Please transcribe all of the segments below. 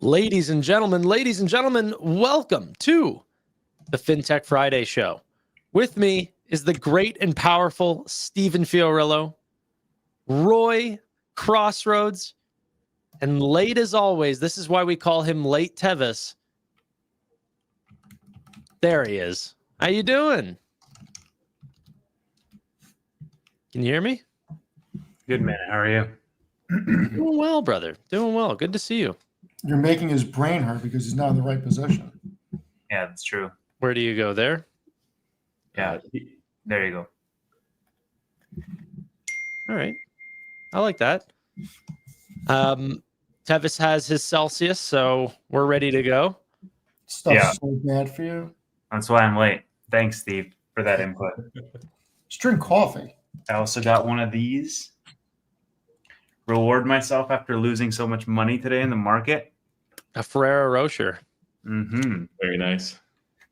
Ladies and gentlemen, welcome to the Fintech Friday show. With me is the great and powerful Stephen Fiorillo, Roy Crossroads, and late as always, this is why we call him Late Tevis. There he is. How you doing? Can you hear me? Good, man. How are you? Doing well, brother. Doing well. Good to see you. You're making his brain hurt because he's not in the right position. Yeah, that's true. Where do you go there? Yeah, there you go. All right. I like that. Tevis has his Celsius, so we're ready to go. Stuff's so bad for you. That's why I'm late. Thanks, Steve, for that input. Just drink coffee. I also got one of these. Reward myself after losing so much money today in the market. A Ferrero Rocher. Mm-hmm. Very nice.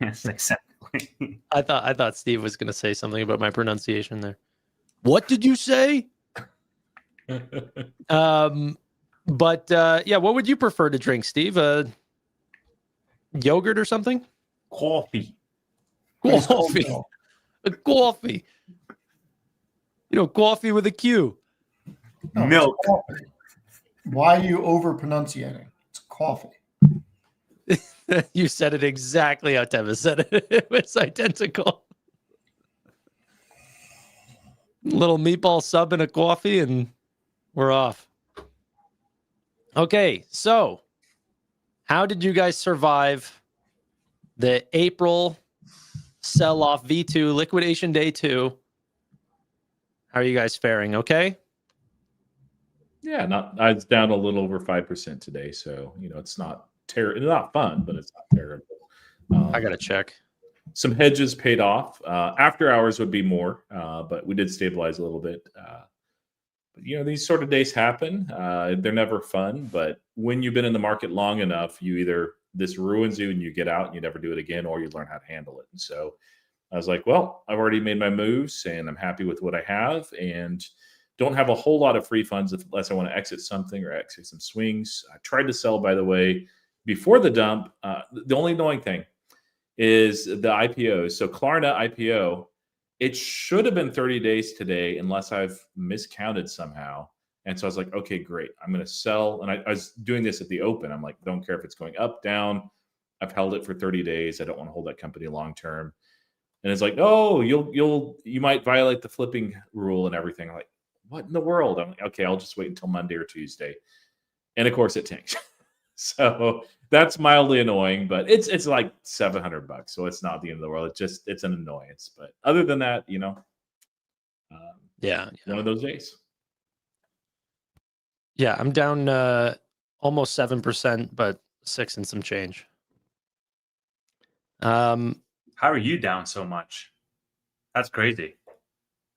Yes, exactly. I thought Steve was going to say something about my pronunciation there. What did you say? Yeah, what would you prefer to drink, Steve? Yogurt or something? Coffee. Coffee. A coffee. You know, coffee with a Q. No, Milk. Why are you over pronunciating? It's coffee. You said it exactly how Tevis said it. It was identical. Little meatball sub and a coffee, and we're off. Okay, so how did you guys survive the April sell-off V2 liquidation day 2? How are you guys faring? Okay. Yeah, I was down a little over 5% today, so it's not it's not fun, but it's not terrible. I gotta check. Some hedges paid off. After hours would be more, but we did stabilize a little bit. But these sort of days happen. They're never fun, but when you've been in the market long enough, this ruins you and you get out and you never do it again, or you learn how to handle it. And so I was like, well, I've already made my moves and I'm happy with what I have and don't have a whole lot of free funds unless I want to exit something or exit some swings. I tried to sell, by the way, before the dump. The only annoying thing is the IPOs. So Klarna IPO, it should have been 30 days today unless I've miscounted somehow. And so I was like, okay, great. I'm going to sell. And I was doing this at the open. I'm like, don't care if it's going up, down. I've held it for 30 days. I don't want to hold that company long term. And it's like, oh, you might violate the flipping rule and everything. I'm like, what in the world? I'm like, okay, I'll just wait until Monday or Tuesday. And of course it tanks. So that's mildly annoying, but it's like $700. So it's not the end of the world. It's an annoyance. But other than that, Yeah. One of those days. Yeah, I'm down almost 7%, but 6 and some change. How are you down so much? That's crazy.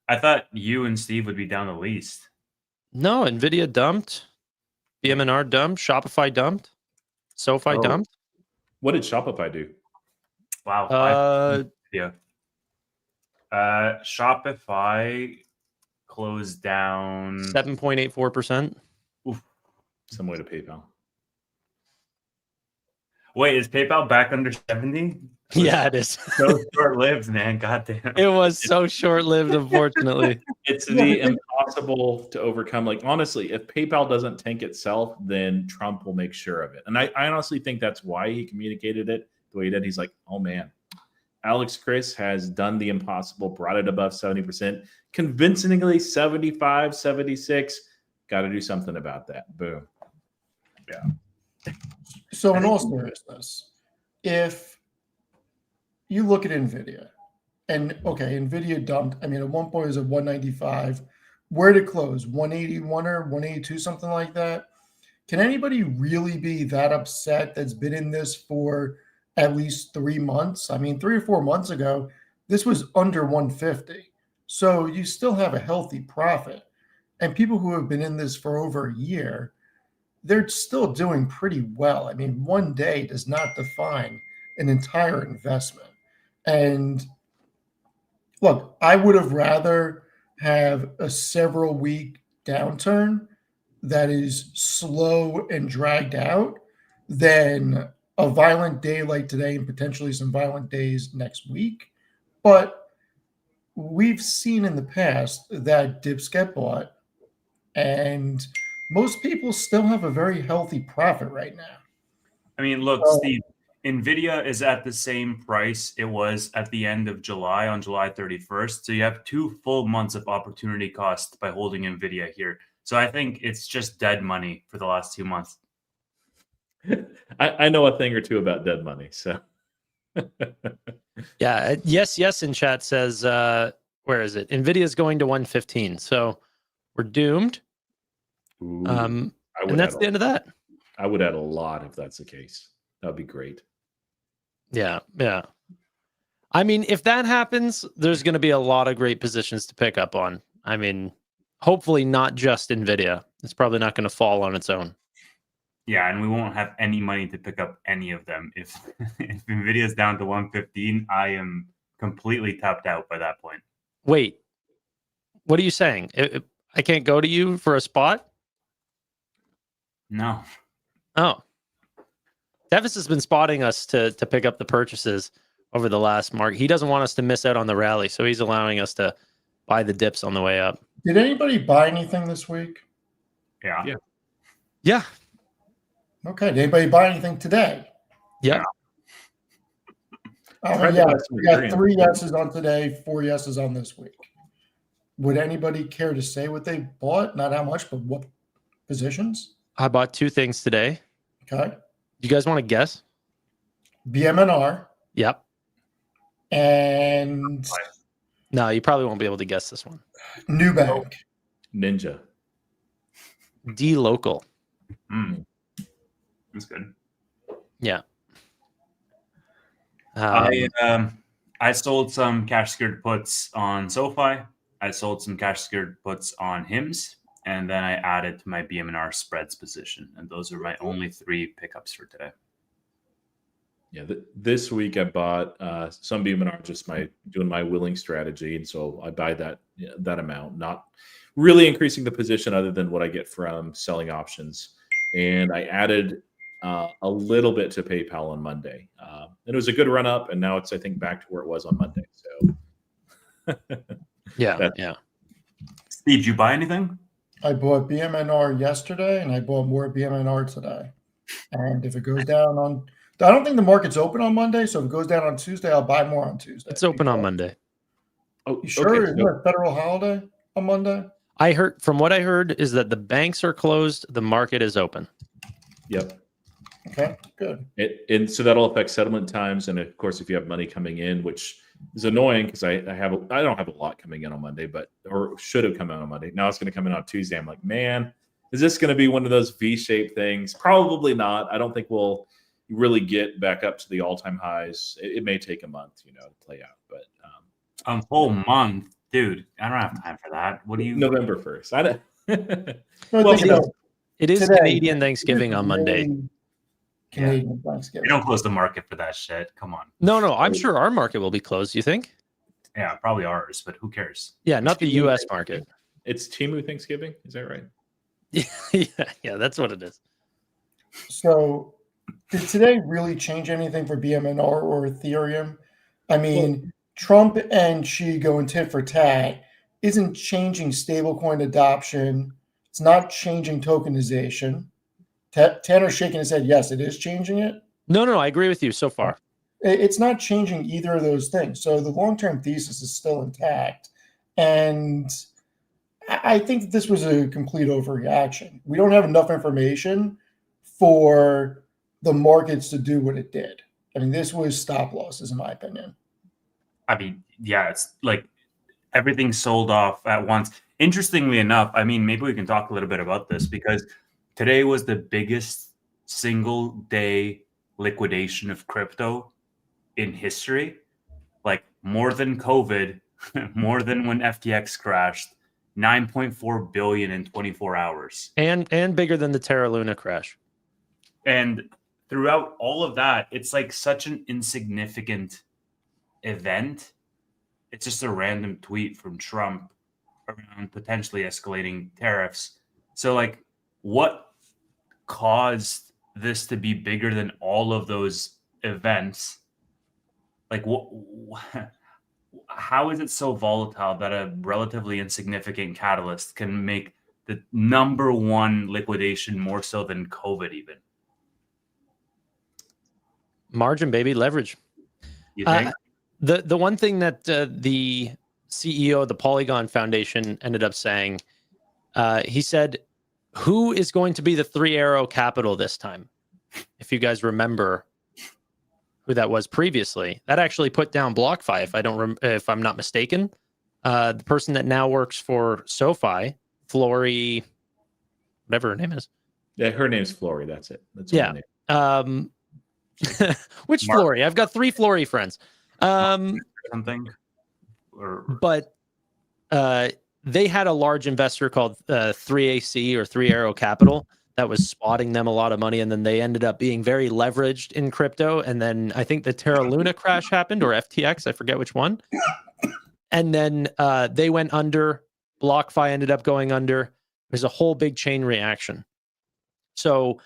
I thought you and Steve would be down the least. No, NVDA dumped. BMNR dumped. Shopify dumped. SoFi dumped. What did Shopify do? Wow. Shopify closed down 7.84%. Some way to PayPal. Wait, is PayPal back under 70? Yeah, it is. So short-lived, man. Goddamn. It was so short-lived, unfortunately. It's the impossible to overcome. Like, honestly, if PayPal doesn't tank itself, then Trump will make sure of it. And I honestly think that's why he communicated it the way he did. He's like, oh, man, Alex Chris has done the impossible, brought it above 70%, convincingly 75, 76. Got to do something about that. Boom. Yeah. So in all seriousness, if you look at NVIDIA, and okay, NVIDIA dumped, I mean, at one point it was at 195. Where did it close? 181 or 182, something like that? Can anybody really be that upset that's been in this for at least 3 months? I mean, 3 or 4 months ago, this was under 150. So you still have a healthy profit. And people who have been in this for over a year, they're still doing pretty well. I mean, one day does not define an entire investment. And look, I would have rather have a several week downturn that is slow and dragged out than a violent day like today and potentially some violent days next week. But we've seen in the past that dips get bought, and most people still have a very healthy profit right now. I mean, look, So, Steve, NVIDIA is at the same price it was at the end of July on July 31st. So you have 2 full months of opportunity cost by holding NVIDIA here. So I think it's just dead money for the last 2 months. I know a thing or two about dead money, so Yeah. Yes in chat says, where is it? NVIDIA is going to 115. So we're doomed. Ooh, And would that's add the end of that. I would add a lot if that's the case. That would be great. Yeah. I mean, if that happens, there's going to be a lot of great positions to pick up on. I mean, hopefully not just NVIDIA. It's probably not going to fall on its own. Yeah, and we won't have any money to pick up any of them. If NVIDIA is down to 115, I am completely tapped out by that point. Wait, what are you saying? I can't go to you for a spot? No. Oh. Tevis has been spotting us to pick up the purchases over the last mark. He doesn't want us to miss out on the rally, so he's allowing us to buy the dips on the way up. did anybody buy anything this week? Yeah. Yeah. Okay. Did anybody buy anything today? Yeah. Yeah, we got 3 yeses on today, 4 yeses on this week. Would anybody care to say what they bought? Not how much, but what positions? I bought 2 things today. Okay. You guys want to guess? BMNR Yep. and No, you probably won't be able to guess this one. Nubank. Ninja. D local. That's good. Yeah. I sold some cash secured puts on SoFi. I sold some cash secured puts on HIMS, and then I added to my BMNR spreads position. And those are my only 3 pickups for today. Yeah, this week I bought some BMNR, just doing my willing strategy, and so I buy that amount, not really increasing the position other than what I get from selling options. And I added a little bit to PayPal on Monday, and it was a good run up, and now it's I think back to where it was on Monday. So yeah. Steve, did you buy anything? I bought BMNR yesterday, and I bought more BMNR today. And if it goes down on, I don't think the market's open on Monday, so if it goes down on Tuesday, I'll buy more on Tuesday. It's open on Monday. Oh, You sure? Isn't there a federal holiday on Monday? From what I heard is that the banks are closed, the market is open. Yep. Okay, good. And so that'll affect settlement times, and of course, if you have money coming in, which is annoying because I don't have a lot coming in on Monday, or should have come out on Monday. Now it's going to come in on Tuesday. I'm like, man, is this going to be one of those V-shaped things? Probably not. I don't think we'll really get back up to the all-time highs. It may take a month, to play out. But A whole month, dude. I don't have time for that. What do you? November 1st. I don't. Well, It is today, Canadian Thanksgiving on Monday. Canadian We Thanksgiving. don't close the market for that shit. Come on. No, I'm sure our market will be closed. You think? Yeah, probably ours, but who cares? Yeah, not the U.S. market. It's Temu Thanksgiving. Is that right? Yeah, that's what it is. So, did today really change anything for BMNR or Ethereum? I mean, Trump and Xi going tit for tat isn't changing stablecoin adoption. It's not changing tokenization. Tanner's shaking his head. Yes, it is changing it. No, I agree with you so far. It's not changing either of those things. So the long-term thesis is still intact. And I think that this was a complete overreaction. We don't have enough information for the markets to do what it did. I mean, this was stop losses, in my opinion. I mean, yeah, it's like everything sold off at once. Interestingly enough, I mean, maybe we can talk a little bit about this because today was the biggest single day liquidation of crypto in history, like more than COVID, more than when FTX crashed, 9.4 billion in 24 hours. And bigger than the Terra Luna crash. And throughout all of that, it's like such an insignificant event. It's just a random tweet from Trump around potentially escalating tariffs. So like what caused this to be bigger than all of those events? Like, how is it so volatile that a relatively insignificant catalyst can make the number one liquidation more so than COVID even? Margin, baby, leverage. You think? The one thing that the CEO of the Polygon Foundation ended up saying, he said, who is going to be the Three Arrow Capital this time? If you guys remember who that was previously, that actually put down BlockFi, if I'm not mistaken. The person that now works for SoFi, Flory, whatever her name is. Yeah, her name's Flory. That's it. That's Yeah. her name. Which Mark. Flory? I've got 3 Flory friends. Something? But they had a large investor called 3AC or Three Arrow Capital that was spotting them a lot of money, and then they ended up being very leveraged in crypto. And then I think the Terra Luna crash happened, or FTX, I forget which one. And then they went under. BlockFi ended up going under. There's a whole big chain reaction. So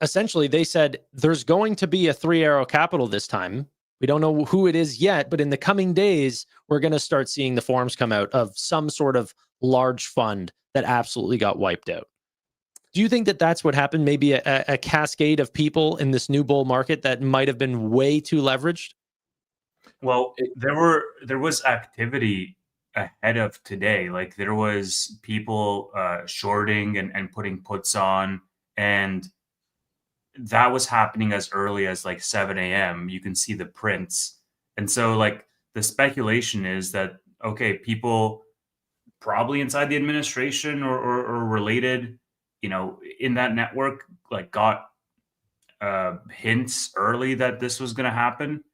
essentially, they said there's going to be a Three Arrow Capital this time. We don't know who it is yet, but in the coming days, we're going to start seeing the forms come out of some sort of large fund that absolutely got wiped out. Do you think that that's what happened? Maybe a cascade of people in this new bull market that might have been way too leveraged? Well, there was activity ahead of today. Like there was people shorting and putting puts on, and that was happening as early as like 7 a.m. You can see the prints. And so like the speculation is that, okay, people probably inside the administration or related, in that network, like got hints early that this was going to happen.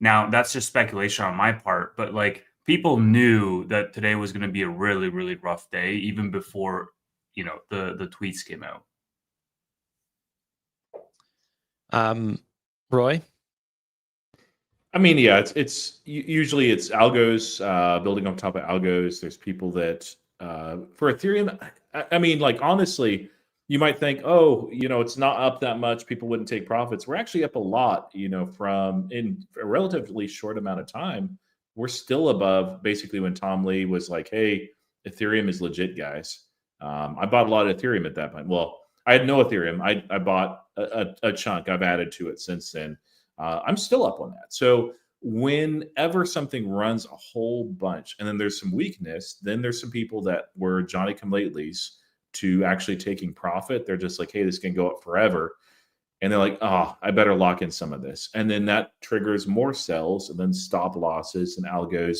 Now that's just speculation on my part, but like people knew that today was going to be a really, really rough day, even before, the tweets came out. Roy? I mean, yeah, it's usually it's algos, building on top of algos. There's people that for Ethereum, I mean, like honestly, you might think, oh, it's not up that much. People wouldn't take profits. We're actually up a lot, from in a relatively short amount of time. We're still above basically when Tom Lee was like, hey, Ethereum is legit, guys. I bought a lot of Ethereum at that point. Well, I had no Ethereum. I bought a chunk. I've added to it since then. I'm still up on that. So whenever something runs a whole bunch and then there's some weakness, then there's some people that were Johnny come latelys to actually taking profit. They're just like, hey, this can go up forever. And they're like, oh, I better lock in some of this. And then that triggers more sells and then stop losses and algos.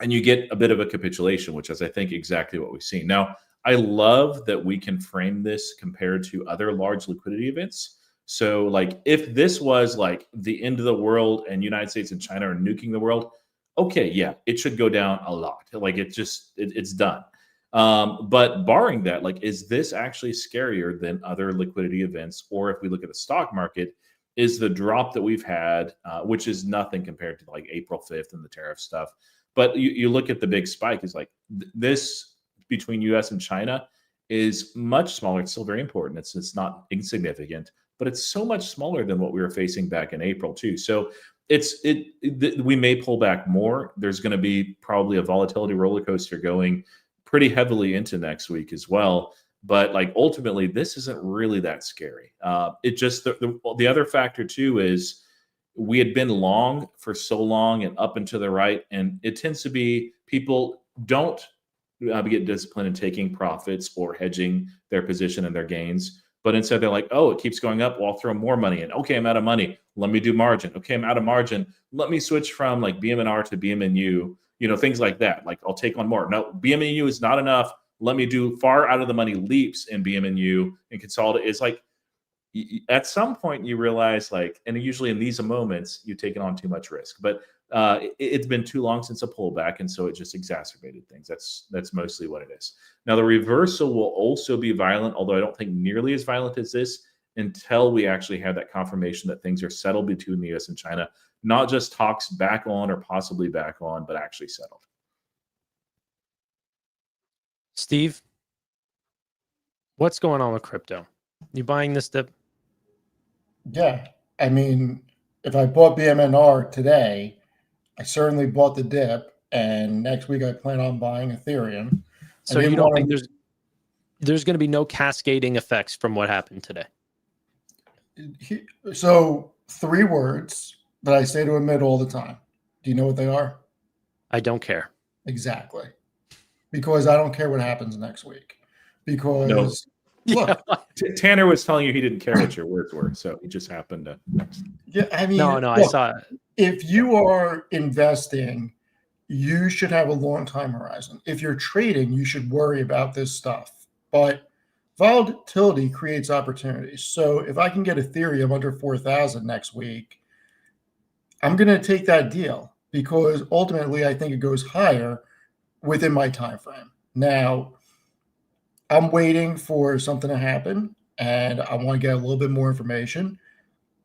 And you get a bit of a capitulation, which is, I think, exactly what we've seen. Now, I love that we can frame this compared to other large liquidity events. So like if this was like the end of the world and United States and China are nuking the world, okay, yeah, it should go down a lot. Like it's done. But barring that, like, is this actually scarier than other liquidity events? Or if we look at the stock market, is the drop that we've had, which is nothing compared to like April 5th and the tariff stuff. But you look at the big spike is like this between US and China is much smaller. It's still very important. It's not insignificant, but it's so much smaller than what we were facing back in April too. So we may pull back more. There's going to be probably a volatility roller coaster going pretty heavily into next week as well. But like ultimately, this isn't really that scary. It just the other factor too is we had been long for so long and up and to the right, and it tends to be people don't get disciplined in taking profits or hedging their position and their gains. But instead they're like, oh, it keeps going up. Well, I'll throw more money in. Okay, I'm out of money. Let me do margin. Okay, I'm out of margin. Let me switch from like BMNR to BMNU, things like that. Like I'll take on more. No, BMNU is not enough. Let me do far out of the money leaps in BMNU and consolidate. It's like at some point you realize like, and usually in these moments, you've taken on too much risk. But it's been too long since a pullback, and so it just exacerbated things. That's mostly what it is. Now, the reversal will also be violent, although I don't think nearly as violent as this, until we actually have that confirmation that things are settled between the US and China, not just talks back on or possibly back on, but actually settled. Steve, what's going on with crypto? You buying this dip? Yeah. I mean, if I bought BMNR today, I certainly bought the dip. And next week I plan on buying Ethereum. So you don't think there's going to be no cascading effects from what happened today? So 3 words that I say to Amit all the time. Do you know what they are? I don't care. Exactly. Because I don't care what happens next week. Because look, Tanner was telling you he didn't care what your words were, so he just happened to. Yeah, I mean, no, look, I saw it. If you are investing, you should have a long time horizon. If you're trading, you should worry about this stuff. But volatility creates opportunities. So if I can get Ethereum under 4,000 next week, I'm going to take that deal because ultimately I think it goes higher within my time frame. Now, I'm waiting for something to happen, and I want to get a little bit more information.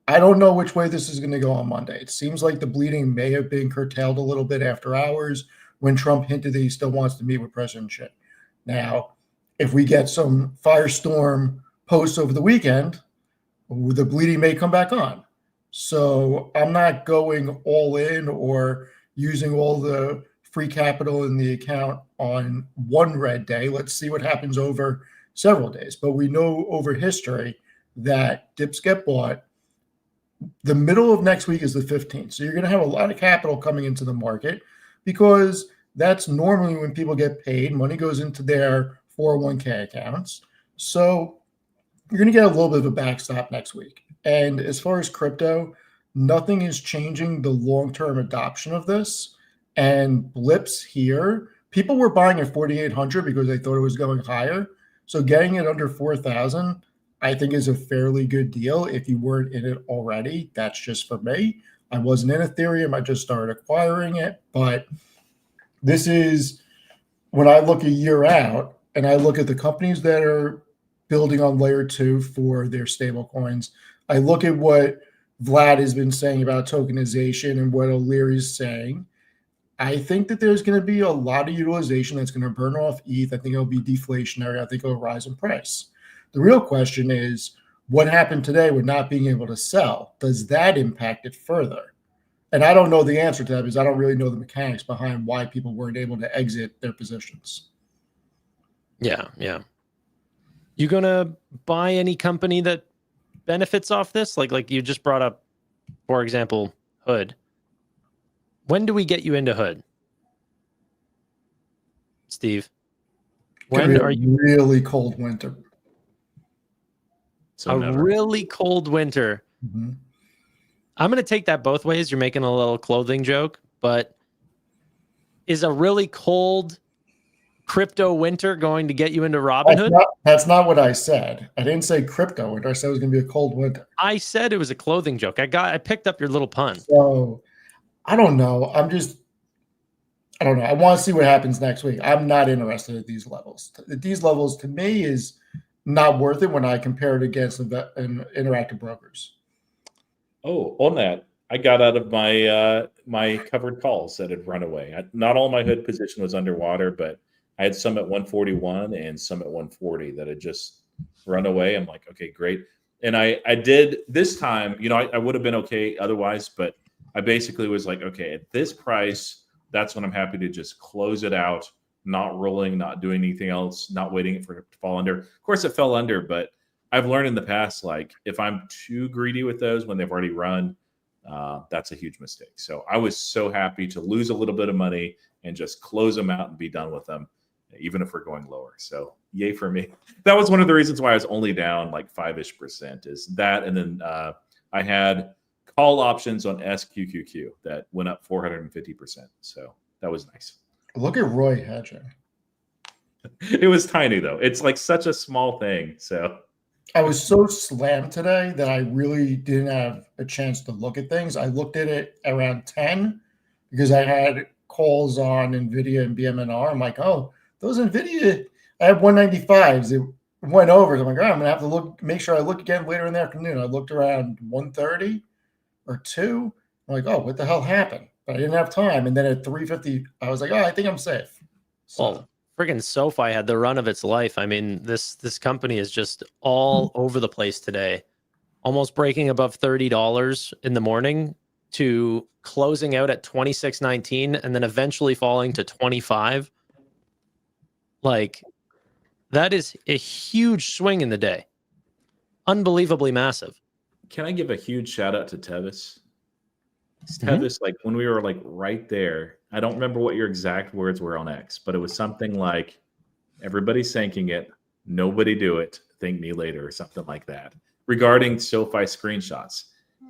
I don't know which way this is going to go on Monday. It seems like the bleeding may have been curtailed a little bit after hours when Trump hinted that he still wants to meet with President Xi. Now, if we get some firestorm posts over the weekend, the bleeding may come back on. So I'm not going all in or using all the free capital in the account on one red day. Let's see what happens over several days. But we know over history that dips get bought. The middle of next week is the 15th. So you're going to have a lot of capital coming into the market because that's normally when people get paid. Money goes into their 401k accounts. So you're going to get a little bit of a backstop next week. And as far as crypto, nothing is changing the long-term adoption of this. And blips here, people were buying at 4,800 because they thought it was going higher. So getting it under 4,000, I think is a fairly good deal if you weren't in it already. That's just for me. I wasn't in Ethereum. I just started acquiring it. But this is when I look a year out and I look at the companies that are building on layer 2 for their stable coins. I look at what Vlad has been saying about tokenization and what O'Leary is saying. I think that there's going to be a lot of utilization that's going to burn off ETH. I think it'll be deflationary. I think it'll rise in price. The real question is what happened today with not being able to sell? Does that impact it further? And I don't know the answer to that because I don't really know the mechanics behind why people weren't able to exit their positions. Yeah. You going to buy any company that benefits off this? Like you just brought up, for example, Hood. When do we get you into Hood? Steve? When are you really cold winter? So never. Really cold winter. Mm-hmm. I'm going to take that both ways. You're making a little clothing joke, but is a really cold crypto winter going to get you into Robinhood? That's not what I said. I didn't say crypto winter. I said it was going to be a cold winter. I said it was a clothing joke. I picked up your little pun. So I don't know. I don't know. I want to see what happens next week. I'm not interested at these levels. At these levels, to me, is not worth it when I compare it against interactive brokers. Oh, on that, I got out of my my covered calls that had run away. Not all my Hood position was underwater, but I had some at 141 and some at 140 that had just run away. I'm like, okay, great. And I did this time, I would have been okay otherwise, but I basically was like, okay, at this price, that's when I'm happy to just close it out, not rolling, not doing anything else, not waiting for it to fall under. Of course, it fell under, but I've learned in the past, like if I'm too greedy with those when they've already run, that's a huge mistake. So I was so happy to lose a little bit of money and just close them out and be done with them, even if we're going lower. So yay for me. That was one of the reasons why I was only down like 5-ish% is that. And then I had call options on SQQQ that went up 450%. So that was nice. Look at Roy hedging. It was tiny though. It's like such a small thing. So I was so slammed today that I really didn't have a chance to look at things. I looked at it around 10 because I had calls on NVDA and BMNR. I'm like, oh, those NVIDIA, I have 195s. It went over. I'm like, oh, I'm going to have to make sure I look again later in the afternoon. I looked around 1:30 or 2. I'm like, oh, what the hell happened? But I didn't have time. And then at 3:50, I was like, oh, I think I'm safe. So, Well, Friggin' SoFi had the run of its life. I mean, this company is just all over the place today, almost breaking above $30 in the morning to closing out at 26.19 and then eventually falling to 25. Like, that is a huge swing in the day. Unbelievably massive. Can I give a huge shout out to Tevis? Tevis, like when we were like right there, I don't remember what your exact words were on X, but it was something like, everybody's thanking it, nobody do it, thank me later, or something like that, regarding SoFi screenshots.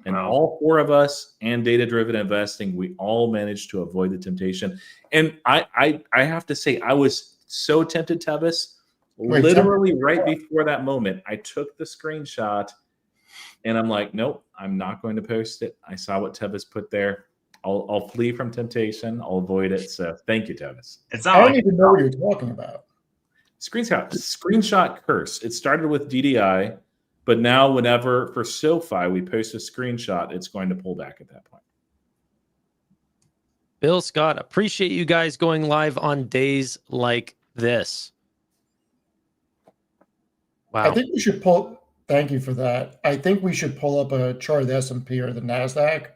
And all four of us and data-driven investing, we all managed to avoid the temptation. And I have to say, I was so tempted, Tevis. Literally right before that moment, I took the screenshot and I'm like, nope, I'm not going to post it. I saw what Tevis put there. I'll flee from temptation. I'll avoid it. So thank you, Tevis. I don't even know what you're talking about. Screenshot curse. It started with DDI, but now whenever for SoFi we post a screenshot, it's going to pull back at that point. Bill Scott, appreciate you guys going live on days like this. Wow. I think we should thank you for that. I think we should pull up a chart of the S&P or the NASDAQ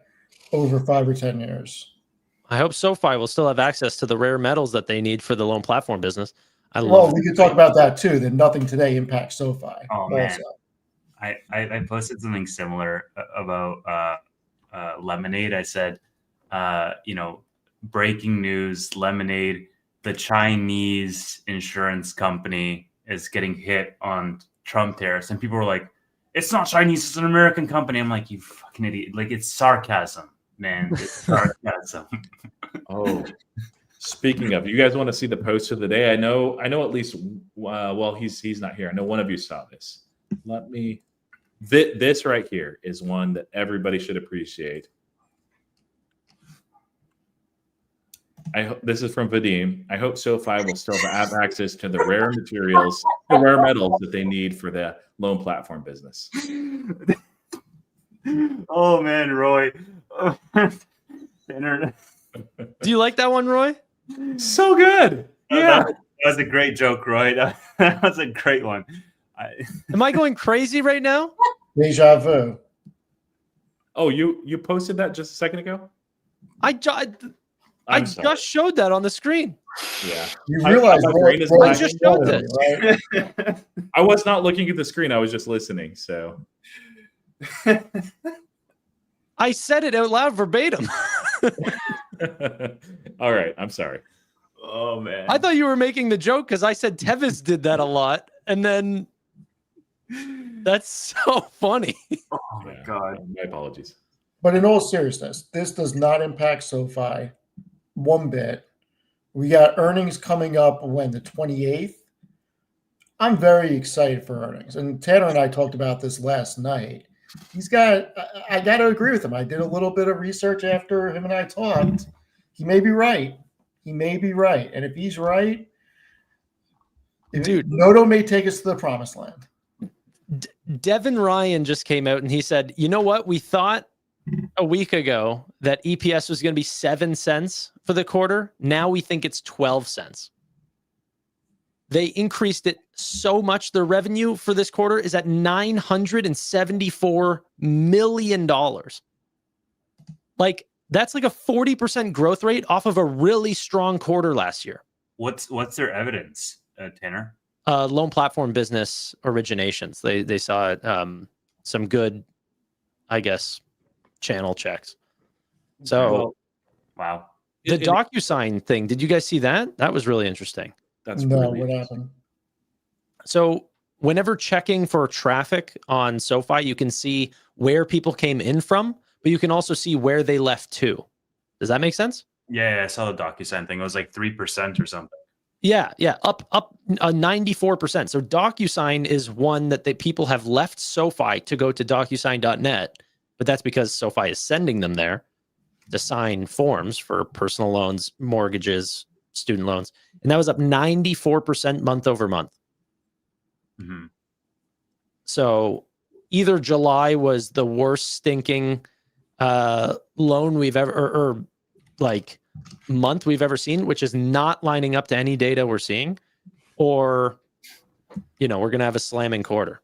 over 5 or 10 years. I hope SoFi will still have access to the rare metals that they need for the loan platform business. We could talk about that too. That nothing today impacts SoFi. Oh, man. I posted something similar about Lemonade. I said, breaking news, Lemonade, the Chinese insurance company is getting hit on Trump tariffs. And people were like, it's not Chinese, it's an American company. I'm like, you fucking idiot. Like, it's sarcasm, man. It's sarcasm. Oh, speaking of, you guys want to see the post of the day? I know at least, well, he's not here. I know one of you saw this. This right here is one that everybody should appreciate. This is from Vadim. I hope SoFi will still have access to the rare materials, the rare metals that they need for the loan platform business. Oh man, Roy. Do you like that one, Roy? So good. Yeah, that was a great joke, Roy. That was a great one. Am I going crazy right now? Deja vu. Oh, you posted that just a second ago? I just showed that on the screen. Yeah. You realize I just showed this. Right? I was not looking at the screen. I was just listening. So I said it out loud verbatim. All right. I'm sorry. Oh, man. I thought you were making the joke because I said Tevis did that a lot. And then that's so funny. Oh, my God. My apologies. But in all seriousness, this does not impact SoFi one bit. We got earnings coming up when the 28th. I'm very excited for earnings. And Tanner and I talked about this last night. I got to agree with him. I did a little bit of research after him and I talked. He may be right. And if he's right, dude, Noto may take us to the promised land. Devin Ryan just came out and he said, you know what? We thought a week ago that EPS was going to be 7 cents for the quarter. Now we think it's 12 cents. They increased it so much. Their revenue for this quarter is at $974 million. Like, that's like a 40% growth rate off of a really strong quarter last year. What's their evidence, Tanner? Loan platform business originations. They saw some good, I guess, channel checks. So, wow. The DocuSign thing, did you guys see that? That was really interesting. What happened? So whenever checking for traffic on SoFi, you can see where people came in from, but you can also see where they left to. Does that make sense? Yeah, I saw the DocuSign thing. It was like 3% or something. Yeah, up 94%. So DocuSign is one that people have left SoFi to go to DocuSign.net, but that's because SoFi is sending them there to sign forms for personal loans, mortgages, student loans. And that was up 94% month over month. Mm-hmm. So either July was the worst stinking loan we've ever, or like month we've ever seen, which is not lining up to any data we're seeing, or, we're going to have a slamming quarter.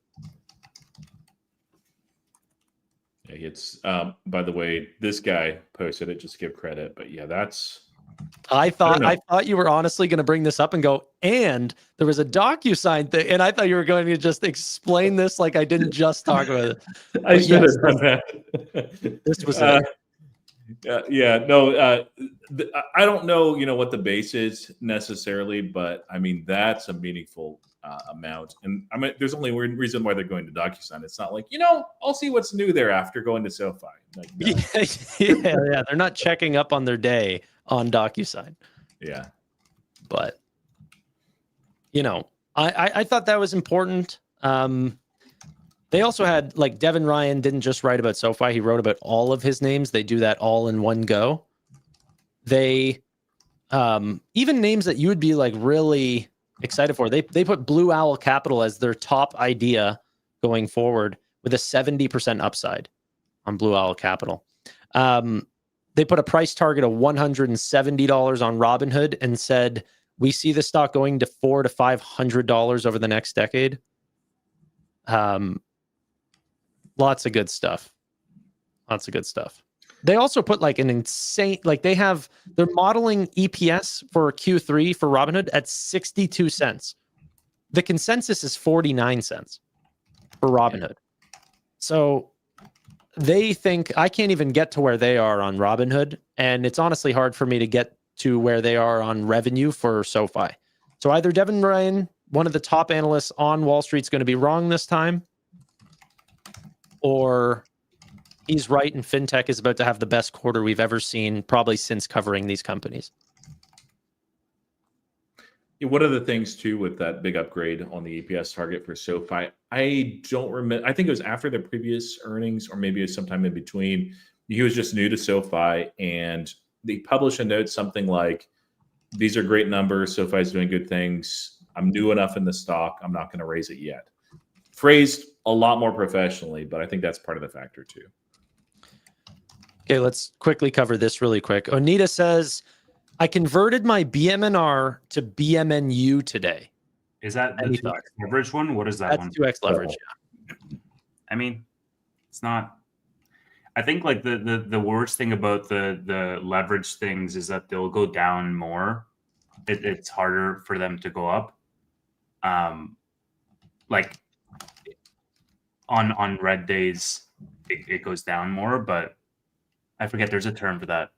Yeah, it's by the way, this guy posted it, just to give credit, but yeah, I thought you were honestly going to bring this up and go, and there was a DocuSign thing, and I thought you were going to just explain this like I didn't just talk about it. I should have done that. This was it. I don't know, what the base is necessarily, but I mean that's a meaningful amount, and I mean there's only one reason why they're going to DocuSign. It's not like I'll see what's new there after going to SoFi. Like, no. yeah, they're not checking up on their day on DocuSign. Yeah, but I thought that was important. They also had, like, Devin Ryan didn't just write about SoFi. He wrote about all of his names. They do that all in one go. They even names that you would be like really excited for. They put Blue Owl Capital as their top idea going forward with a 70% upside on Blue Owl Capital. They put a price target of $170 on Robinhood and said, we see the stock going to $400 to $500 over the next decade. Lots of good stuff. They also put like an insane, like they're modeling EPS for Q3 for Robinhood at 62 cents. The consensus is 49 cents for Robinhood. So they think I can't even get to where they are on Robinhood. And it's honestly hard for me to get to where they are on revenue for SoFi. So either Devin Ryan, one of the top analysts on Wall Street, is going to be wrong this time, or he's right and Fintech is about to have the best quarter we've ever seen, probably since covering these companies. Yeah, one of the things too with that big upgrade on the EPS target for SoFi, I don't remember. I think it was after the previous earnings, or maybe it was sometime in between. He was just new to SoFi, and they published a note something like, "These are great numbers. SoFi is doing good things. I'm new enough in the stock. I'm not going to raise it yet." Phrased a lot more professionally, but I think that's part of the factor too. Okay, let's quickly cover this really quick. Onita says, I converted my BMNR to BMNU today. Is that the 2x leverage one? What is that one? That's 2x leverage, yeah. I mean, it's not. I think like the worst thing about the leverage things is that they'll go down more. It's harder for them to go up. Like on red days, it goes down more, but I forget there's a term for that.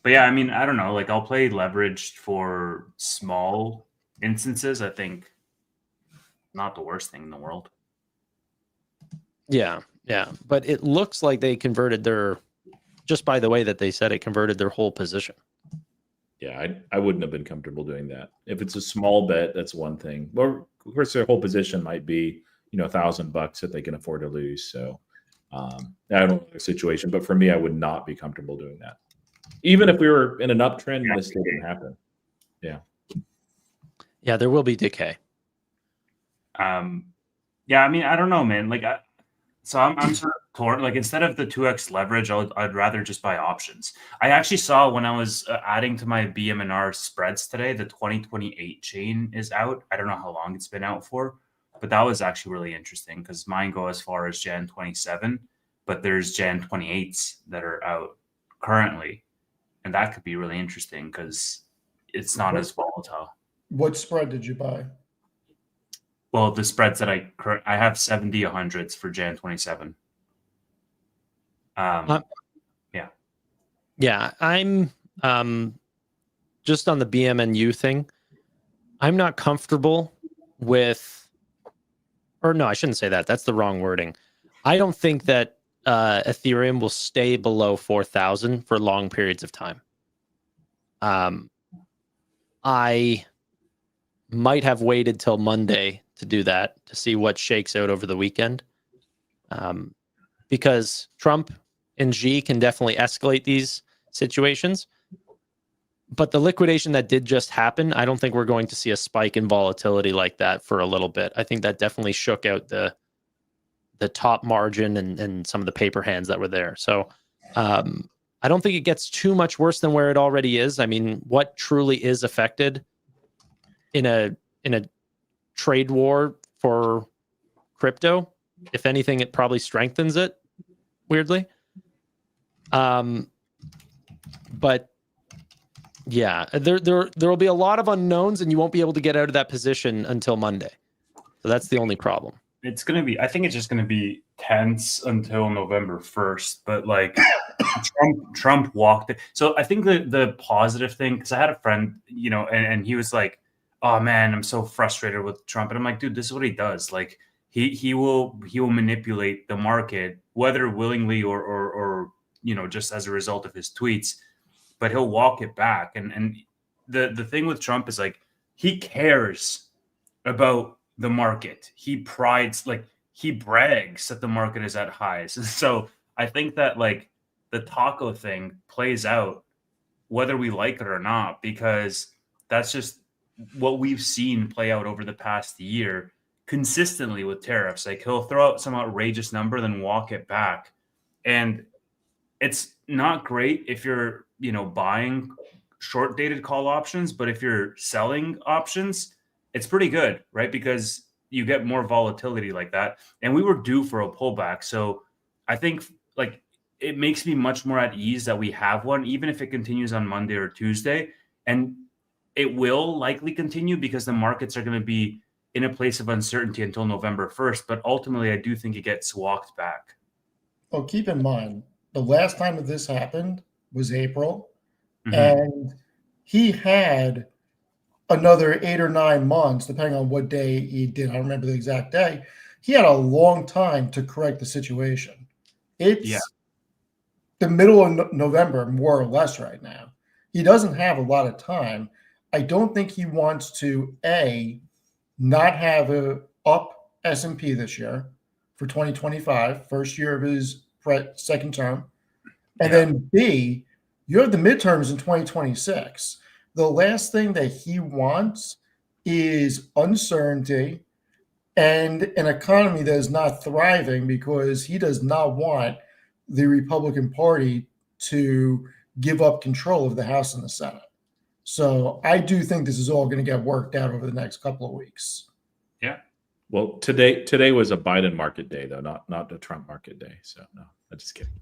But yeah, I mean, I don't know. Like I'll play leveraged for small instances. I think not the worst thing in the world. Yeah. But it looks like they converted just by the way that they said it, converted their whole position. Yeah, I wouldn't have been comfortable doing that. If it's a small bet, that's one thing. Well, of course, their whole position might be, $1,000 that they can afford to lose. So I don't know the situation, but for me, I would not be comfortable doing that. Even if we were in an uptrend, this still didn't happen. Yeah, there will be decay. Yeah, I mean, I don't know, man. Like, I'm sort of torn. Like, instead of the 2x leverage, I'd rather just buy options. I actually saw when I was adding to my BMNR spreads today, the 2028 chain is out. I don't know how long it's been out for, but that was actually really interesting because mine go as far as Jan 27, but there's Jan 28s that are out currently. And that could be really interesting because it's not as volatile. What spread did you buy? Well, the spreads that I have 70 100s for Jan 27. Yeah, I'm just on the BMNU thing. I'm not comfortable with, or no, I shouldn't say that. That's the wrong wording. I don't think that Ethereum will stay below 4,000 for long periods of time. I might have waited till Monday to do that, to see what shakes out over the weekend. Because Trump and Xi can definitely escalate these situations. But the liquidation that did just happen, I don't think we're going to see a spike in volatility like that for a little bit. I think that definitely shook out the top margin and some of the paper hands that were there. So I don't think it gets too much worse than where it already is. I mean, what truly is affected in a trade war for crypto. If anything, it probably strengthens it, weirdly. But yeah, there will be a lot of unknowns, and you won't be able to get out of that position until Monday. So that's the only problem. It's going to be, I think it's just going to be tense until November 1st. But like Trump walked it. So I think the positive thing, because I had a friend, you know, and he was like, oh man, I'm so frustrated with Trump. And I'm like, dude, this is what he does. Like he will manipulate the market, whether willingly or you know, just as a result of his tweets, but he'll walk it back. And the thing with Trump is like, he cares about the market. He brags that the market is at highs. So I think that like the taco thing plays out whether we like it or not, because that's just what we've seen play out over the past year consistently with tariffs. Like he'll throw out some outrageous number, then walk it back. And it's not great if you're, you know, buying short dated call options, but if you're selling options, it's pretty good, right? Because you get more volatility like that. And we were due for a pullback. So I think like it makes me much more at ease that we have one, even if it continues on Monday or Tuesday. And it will likely continue because the markets are going to be in a place of uncertainty until November 1st. But ultimately, I do think it gets walked back. Oh, keep in mind, the last time that this happened was April. Mm-hmm. And he had another 8 or 9 months, depending on what day he did. I don't remember the exact day. He had a long time to correct the situation. It's the middle of November, more or less, right now. He doesn't have a lot of time. I don't think he wants to, A, not have a up S&P this year for 2025, first year of his second term. And then B, you have the midterms in 2026. The last thing that he wants is uncertainty and an economy that is not thriving, because he does not want the Republican Party to give up control of the House and the Senate. So I do think this is all going to get worked out over the next couple of weeks. Yeah. Well, today was a Biden market day, though, not a Trump market day. So no, I'm just kidding.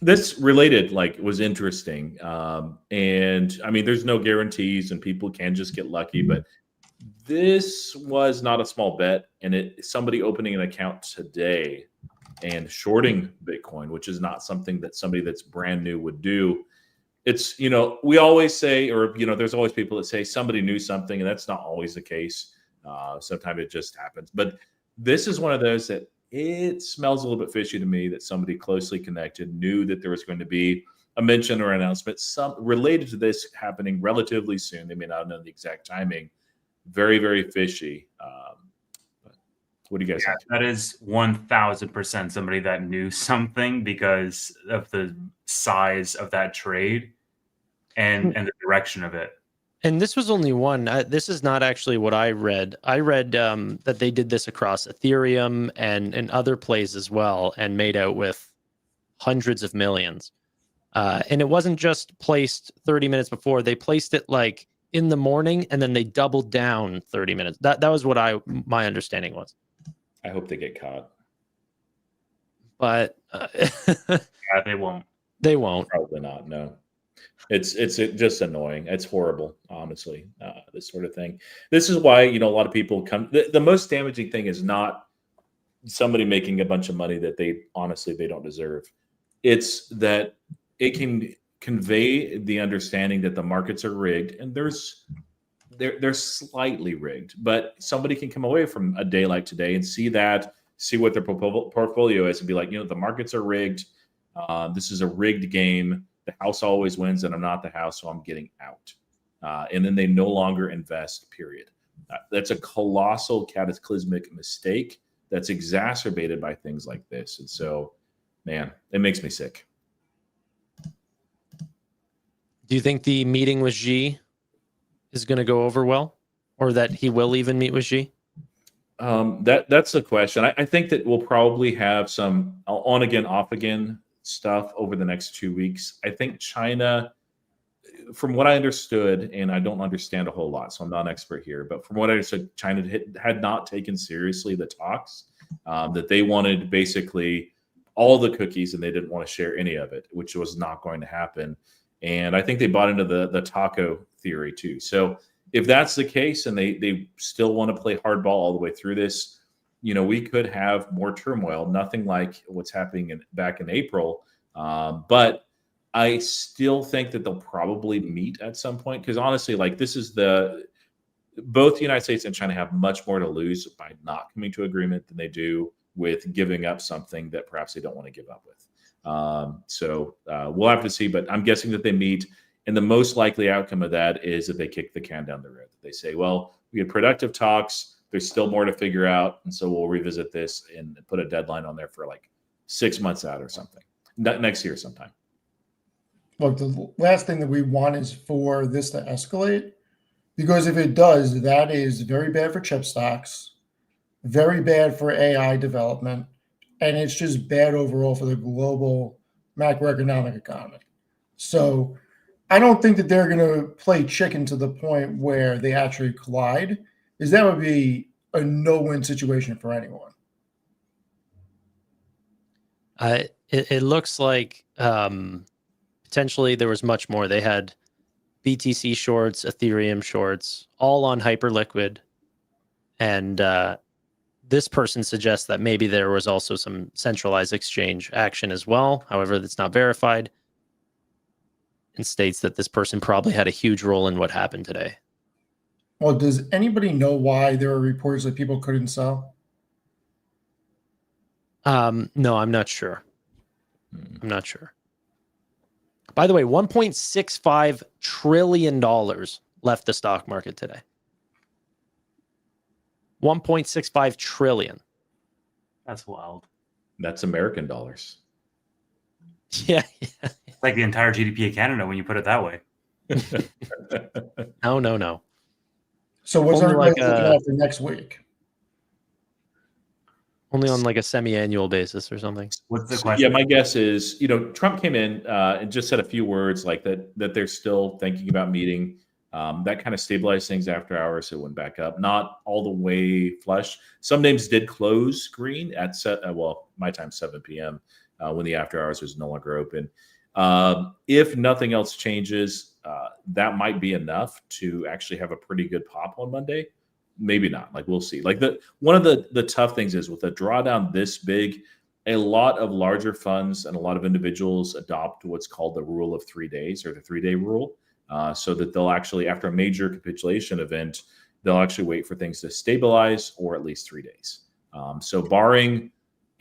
This related was interesting. And I mean, there's no guarantees and people can just get lucky, but this was not a small bet. And somebody opening an account today and shorting Bitcoin, which is not something that somebody that's brand new would do. It's, we always say, or, there's always people that say somebody knew something, and that's not always the case. Sometimes it just happens. But this is one of those that it smells a little bit fishy to me, that somebody closely connected knew that there was going to be a mention or announcement related to this happening relatively soon. They may not know the exact timing. Very, very fishy. What do you guys think? That is 1,000% somebody that knew something because of the size of that trade and the direction of it. And this was only one. This is not actually what I read. I read that they did this across Ethereum and other plays as well, and made out with hundreds of millions. And it wasn't just placed 30 minutes before. They placed it in the morning, and then they doubled down 30 minutes. That was what my understanding was. I hope they get caught. But they won't. They won't. Probably not. No. It's just annoying. It's horrible, honestly, this sort of thing. This is why, a lot of people come. The most damaging thing is not somebody making a bunch of money that they don't deserve. It's that it can convey the understanding that the markets are rigged, and they're slightly rigged, but somebody can come away from a day like today and see what their portfolio is and be like, the markets are rigged. This is a rigged game. The house always wins, and I'm not the house, so I'm getting out. And then they no longer invest, period. That's a colossal cataclysmic mistake that's exacerbated by things like this. And so, man, it makes me sick. Do you think the meeting with Xi is going to go over well, or that he will even meet with Xi? That's the question. I think that we'll probably have some on again, off again stuff over the next 2 weeks. I think China, from what I understood, and I don't understand a whole lot, so I'm not an expert here, but from what I understood, China had not taken seriously the talks, that they wanted basically all the cookies and they didn't want to share any of it, which was not going to happen. And I think they bought into the taco theory too. So if that's the case and they still want to play hardball all the way through this, we could have more turmoil, nothing like what's happening back in April. But I still think that they'll probably meet at some point because honestly, like both the United States and China have much more to lose by not coming to agreement than they do with giving up something that perhaps they don't want to give up with. So we'll have to see, but I'm guessing that they meet, and the most likely outcome of that is that they kick the can down the road. They say, well, we had productive talks. There's still more to figure out, and so we'll revisit this and put a deadline on there for like 6 months out or something next year sometime. Look, the last thing that we want is for this to escalate, because if it does, that is very bad for chip stocks, very bad for AI development, and it's just bad overall for the global macroeconomic economy. So I don't think that they're going to play chicken to the point where they actually collide, because that would be a no-win situation for anyone. It looks like potentially there was much more. They had BTC shorts, Ethereum shorts, all on Hyperliquid. And this person suggests that maybe there was also some centralized exchange action as well. However, that's not verified, and states that this person probably had a huge role in what happened today. Well, does anybody know why there are reports that people couldn't sell? No, I'm not sure. I'm not sure. By the way, $1.65 trillion left the stock market today. 1.65 trillion. That's wild. That's American dollars. Yeah. It's like the entire GDP of Canada when you put it that way. No. So what's Only everybody like looking at for next week? Only on like a semi-annual basis or something. What's the question? Yeah, my guess is, Trump came in and just said a few words like that they're still thinking about meeting. That kind of stabilized things after hours. It went back up, not all the way flush. Some names did close green at my time 7 p.m. When the after hours was no longer open. If nothing else changes, that might be enough to actually have a pretty good pop on Monday. Maybe not. Like we'll see. Like one of the tough things is with a drawdown this big, a lot of larger funds and a lot of individuals adopt what's called the rule of 3 days or the 3-day rule. So that they'll actually, after a major capitulation event, they'll actually wait for things to stabilize or at least 3 days. So barring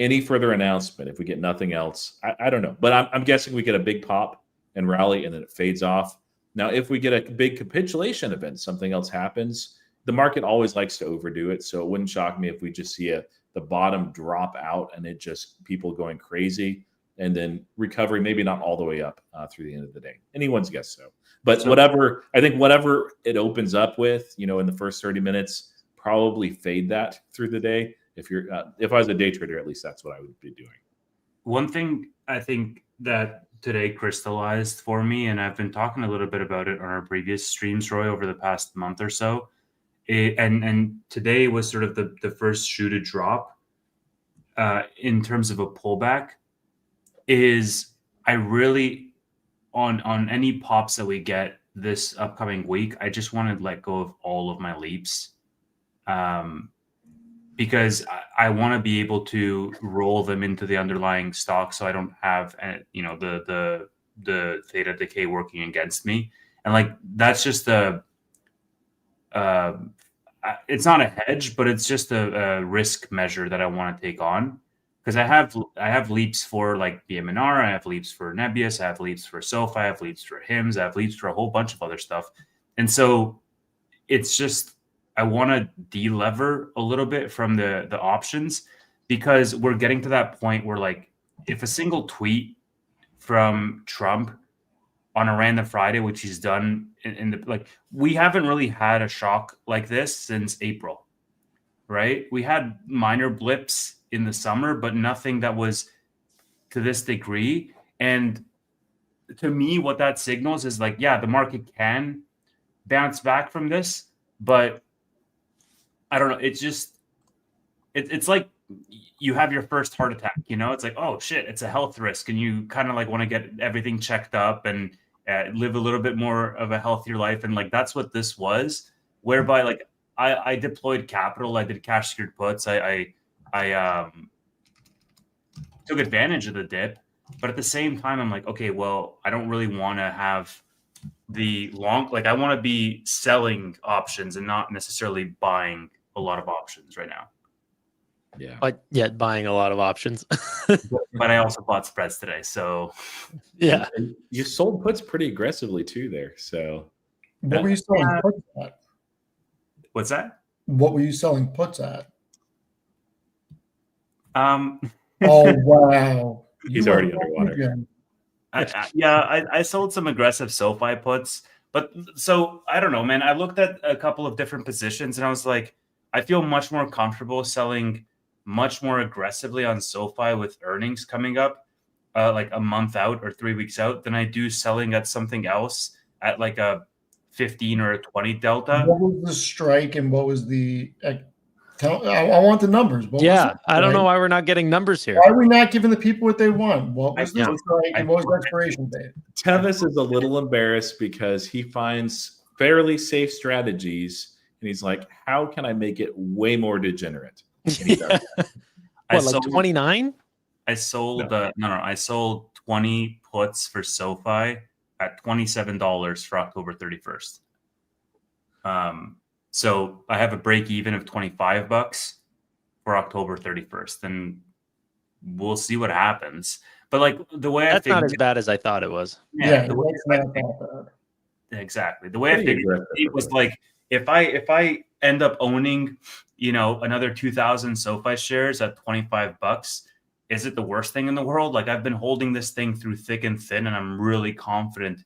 any further announcement, if we get nothing else, I don't know. But I'm guessing we get a big pop and rally and then it fades off. Now, if we get a big capitulation event, something else happens, the market always likes to overdo it. So it wouldn't shock me if we just see the bottom drop out and it just people going crazy and then recovery, maybe not all the way up through the end of the day. Anyone's guess so. But whatever it opens up with, in the first 30 minutes, probably fade that through the day. If I was a day trader, at least that's what I would be doing. One thing I think that today crystallized for me, and I've been talking a little bit about it on our previous streams, Roy, over the past month or so, and today was sort of the first shoe to drop in terms of a pullback, is I really, on any pops that we get this upcoming week, I just want to let go of all of my leaps. Because I want to be able to roll them into the underlying stock, so I don't have the theta decay working against me, and like that's just it's not a hedge, but it's just a risk measure that I want to take on, because I have leaps for like BMNR, I have leaps for Nebius, I have leaps for SoFi, I have leaps for HIMS, I have leaps for a whole bunch of other stuff, and so it's just. I want to de-lever a little bit from the options, because we're getting to that point where, like, if a single tweet from Trump on a random Friday, which he's done we haven't really had a shock like this since April, right? We had minor blips in the summer, but nothing that was to this degree. And to me, what that signals is like, yeah, the market can bounce back from this, but I don't know. It's just, it's like you have your first heart attack, it's like, oh shit, it's a health risk. And you kind of like want to get everything checked up and live a little bit more of a healthier life. And like, that's what this was, whereby like I deployed capital. I did cash secured puts. I took advantage of the dip, but at the same time, I'm like, okay, well, I don't really want to have the long, like I want to be selling options and not necessarily buying a lot of options right now. Yeah. But yet buying a lot of options. But I also bought spreads today. So yeah. And you sold puts pretty aggressively too there. So What were you selling puts at? what's that? What were you selling puts at? Oh, wow. he's already underwater. I sold some aggressive SoFi puts, but so I don't know, man. I looked at a couple of different positions and I was like, I feel much more comfortable selling much more aggressively on SoFi with earnings coming up, like a month out or 3 weeks out, than I do selling at something else at like a 15 or a 20 delta. What was the strike and what was the? I want the numbers. What was Yeah. the I don't know strike? why we're not getting numbers here. Why are we not giving the people what they want? What was the I- strike and what was the I- expiration date? Tevis is a little embarrassed because he finds fairly safe strategies and he's like, how can I make it way more degenerate? And he does that. I What, like sold- 29? I sold I sold 20 puts for SoFi at $27 for October 31st. So I have a break even of $25 for October 31st, and we'll see what happens. But like the way That's I not figured, as bad as I thought it was. Yeah, the way that's I not figured- that bad. exactly the way I Pretty figured aggressive, it was like if I end up owning another 2,000 SoFi shares at $25, is it the worst thing in the world? Like I've been holding this thing through thick and thin, and I'm really confident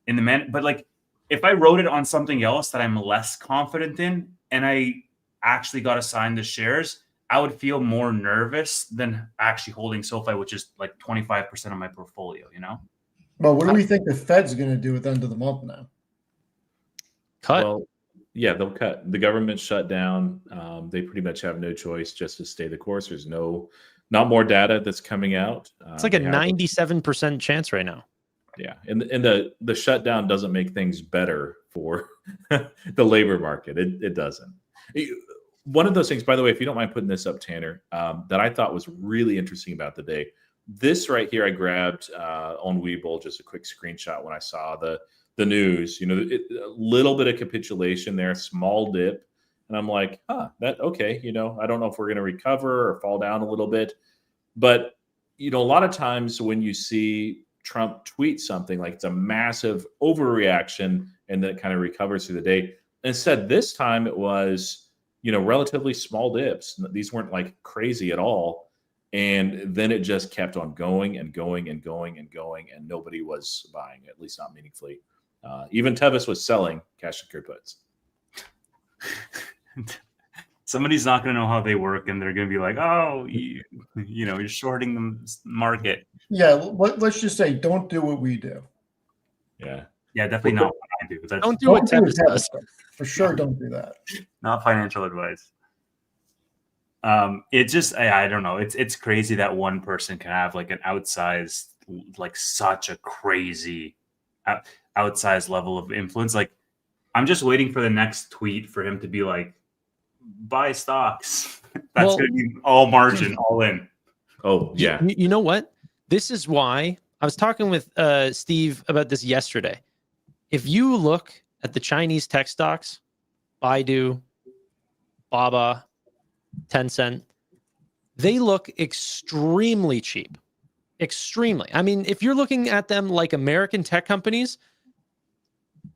in the man. But like if I wrote it on something else that I'm less confident in, and I actually got assigned the shares, I would feel more nervous than actually holding SoFi, which is like 25% of my portfolio. Well, what do we think the Fed's going to do at the end of the month now? Cut. Well, yeah, they'll cut. The government shut down. They pretty much have no choice just to stay the course. There's not more data that's coming out. It's like a they have 97% chance right now. Yeah, and the shutdown doesn't make things better for the labor market. It doesn't. One of those things, by the way, if you don't mind putting this up, Tanner, that I thought was really interesting about the day. This right here, I grabbed on Webull, just a quick screenshot when I saw the news. A little bit of capitulation there, small dip, and I'm like, that okay. I don't know if we're going to recover or fall down a little bit, but a lot of times when you see Trump tweet something like it's a massive overreaction and then it kind of recovers through the day. Instead, this time it was, relatively small dips. These weren't like crazy at all. And then it just kept on going and going and going and going. And nobody was buying, at least not meaningfully. Even Tevis was selling cash secured puts. Somebody's not going to know how they work, and they're going to be like, "Oh, you're shorting the market." Yeah, let's just say don't do what we do. Yeah, definitely not what I do. That's Don't do what Tevis does. For sure, don't do that. not financial advice. It just I don't know. It's crazy that one person can have like an outsized, like such a crazy outsized level of influence. Like I'm just waiting for the next tweet for him to be like, buy stocks. That's going to be all margin, all in. Oh, yeah. You know what? This is why I was talking with Steve about this yesterday. If you look at the Chinese tech stocks, Baidu, Baba, Tencent, they look extremely cheap. Extremely. I mean, if you're looking at them like American tech companies,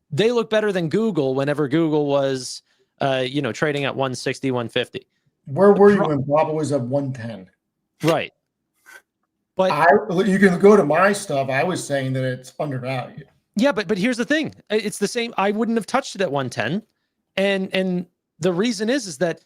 they look better than Google whenever Google was trading at 160, 150. Where were you when Baba was at 110? Right. But you can go to my stuff. I was saying that it's undervalued. yeah, but here's the thing. It's the same. I wouldn't have touched it at 110. And the reason is that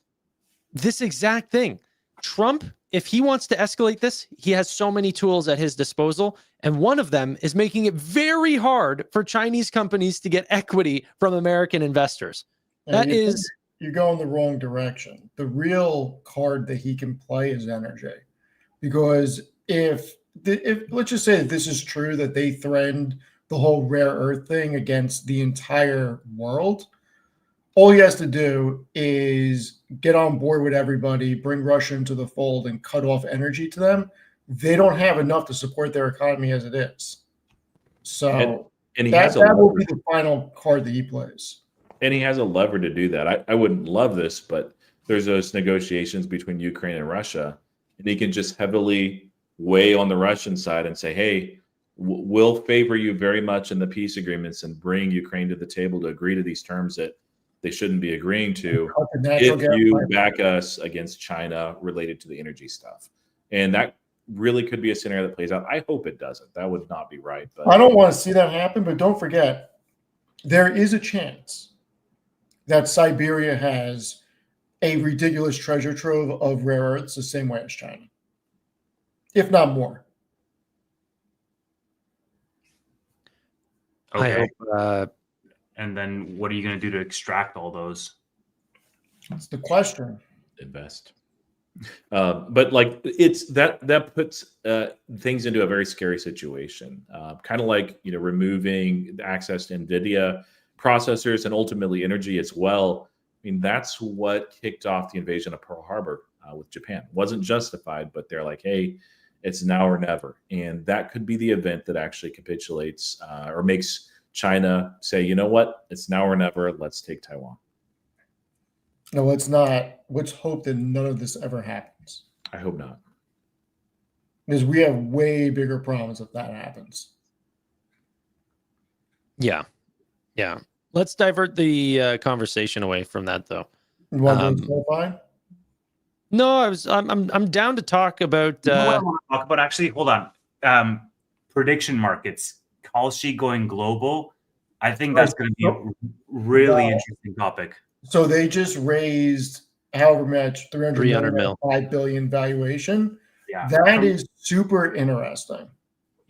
this exact thing, Trump if he wants to escalate this, he has so many tools at his disposal. And one of them is making it very hard for Chinese companies to get equity from American investors. You're going the wrong direction. The real card that he can play is energy. Because if let's just say that this is true, that they threatened the whole rare earth thing against the entire world, all he has to do is get on board with everybody, bring Russia into the fold, and cut off energy to them. They don't have enough to support their economy as it is. So and that will be the final card that he plays. And he has a lever to do that. I wouldn't love this, but there's those negotiations between Ukraine and Russia, and he can just heavily weigh on the Russian side and say, hey, we'll favor you very much in the peace agreements and bring Ukraine to the table to agree to these terms that they shouldn't be agreeing to if you back us against China related to the energy stuff. And that really could be a scenario that plays out. I hope it doesn't. That would not be right. But I don't want to see that happen, but don't forget, there is a chance that Siberia has a ridiculous treasure trove of rare earths the same way as China, if not more. Okay. I hope, and then what are you going to do to extract all those? That's the question. Invest. But like it's that puts things into a very scary situation. Kind of like removing the access to NVDA processors and ultimately energy as well. I mean, that's what kicked off the invasion of Pearl Harbor with Japan. Wasn't justified, but they're like, hey, it's now or never. And that could be the event that actually capitulates or makes China say, you know what, it's now or never. Let's take Taiwan. No, it's not. Let's hope that none of this ever happens. I hope not. Because we have way bigger problems if that happens. Yeah. Let's divert the conversation away from that, though. You want to do SoFi? No, I'm down to talk about. You know what I want to talk about? Actually, hold on. Prediction markets. Call sheet going global. I think that's going to be a really interesting topic. So they just raised however much, 300 mil, $5 billion valuation. Yeah, that is super interesting.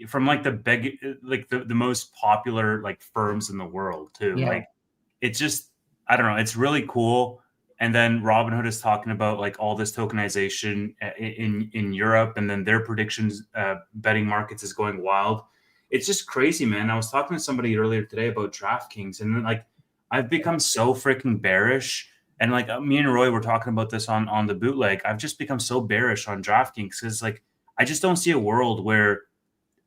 From like the big, like the most popular like firms in the world too. Yeah. Like it's just, I don't know, it's really cool. And then Robinhood is talking about like all this tokenization in Europe, and then their predictions, betting markets is going wild. It's just crazy, man. I was talking to somebody earlier today about DraftKings, and like I've become so freaking bearish. And like me and Roy were talking about this on the bootleg. I've just become so bearish on DraftKings because like I just don't see a world where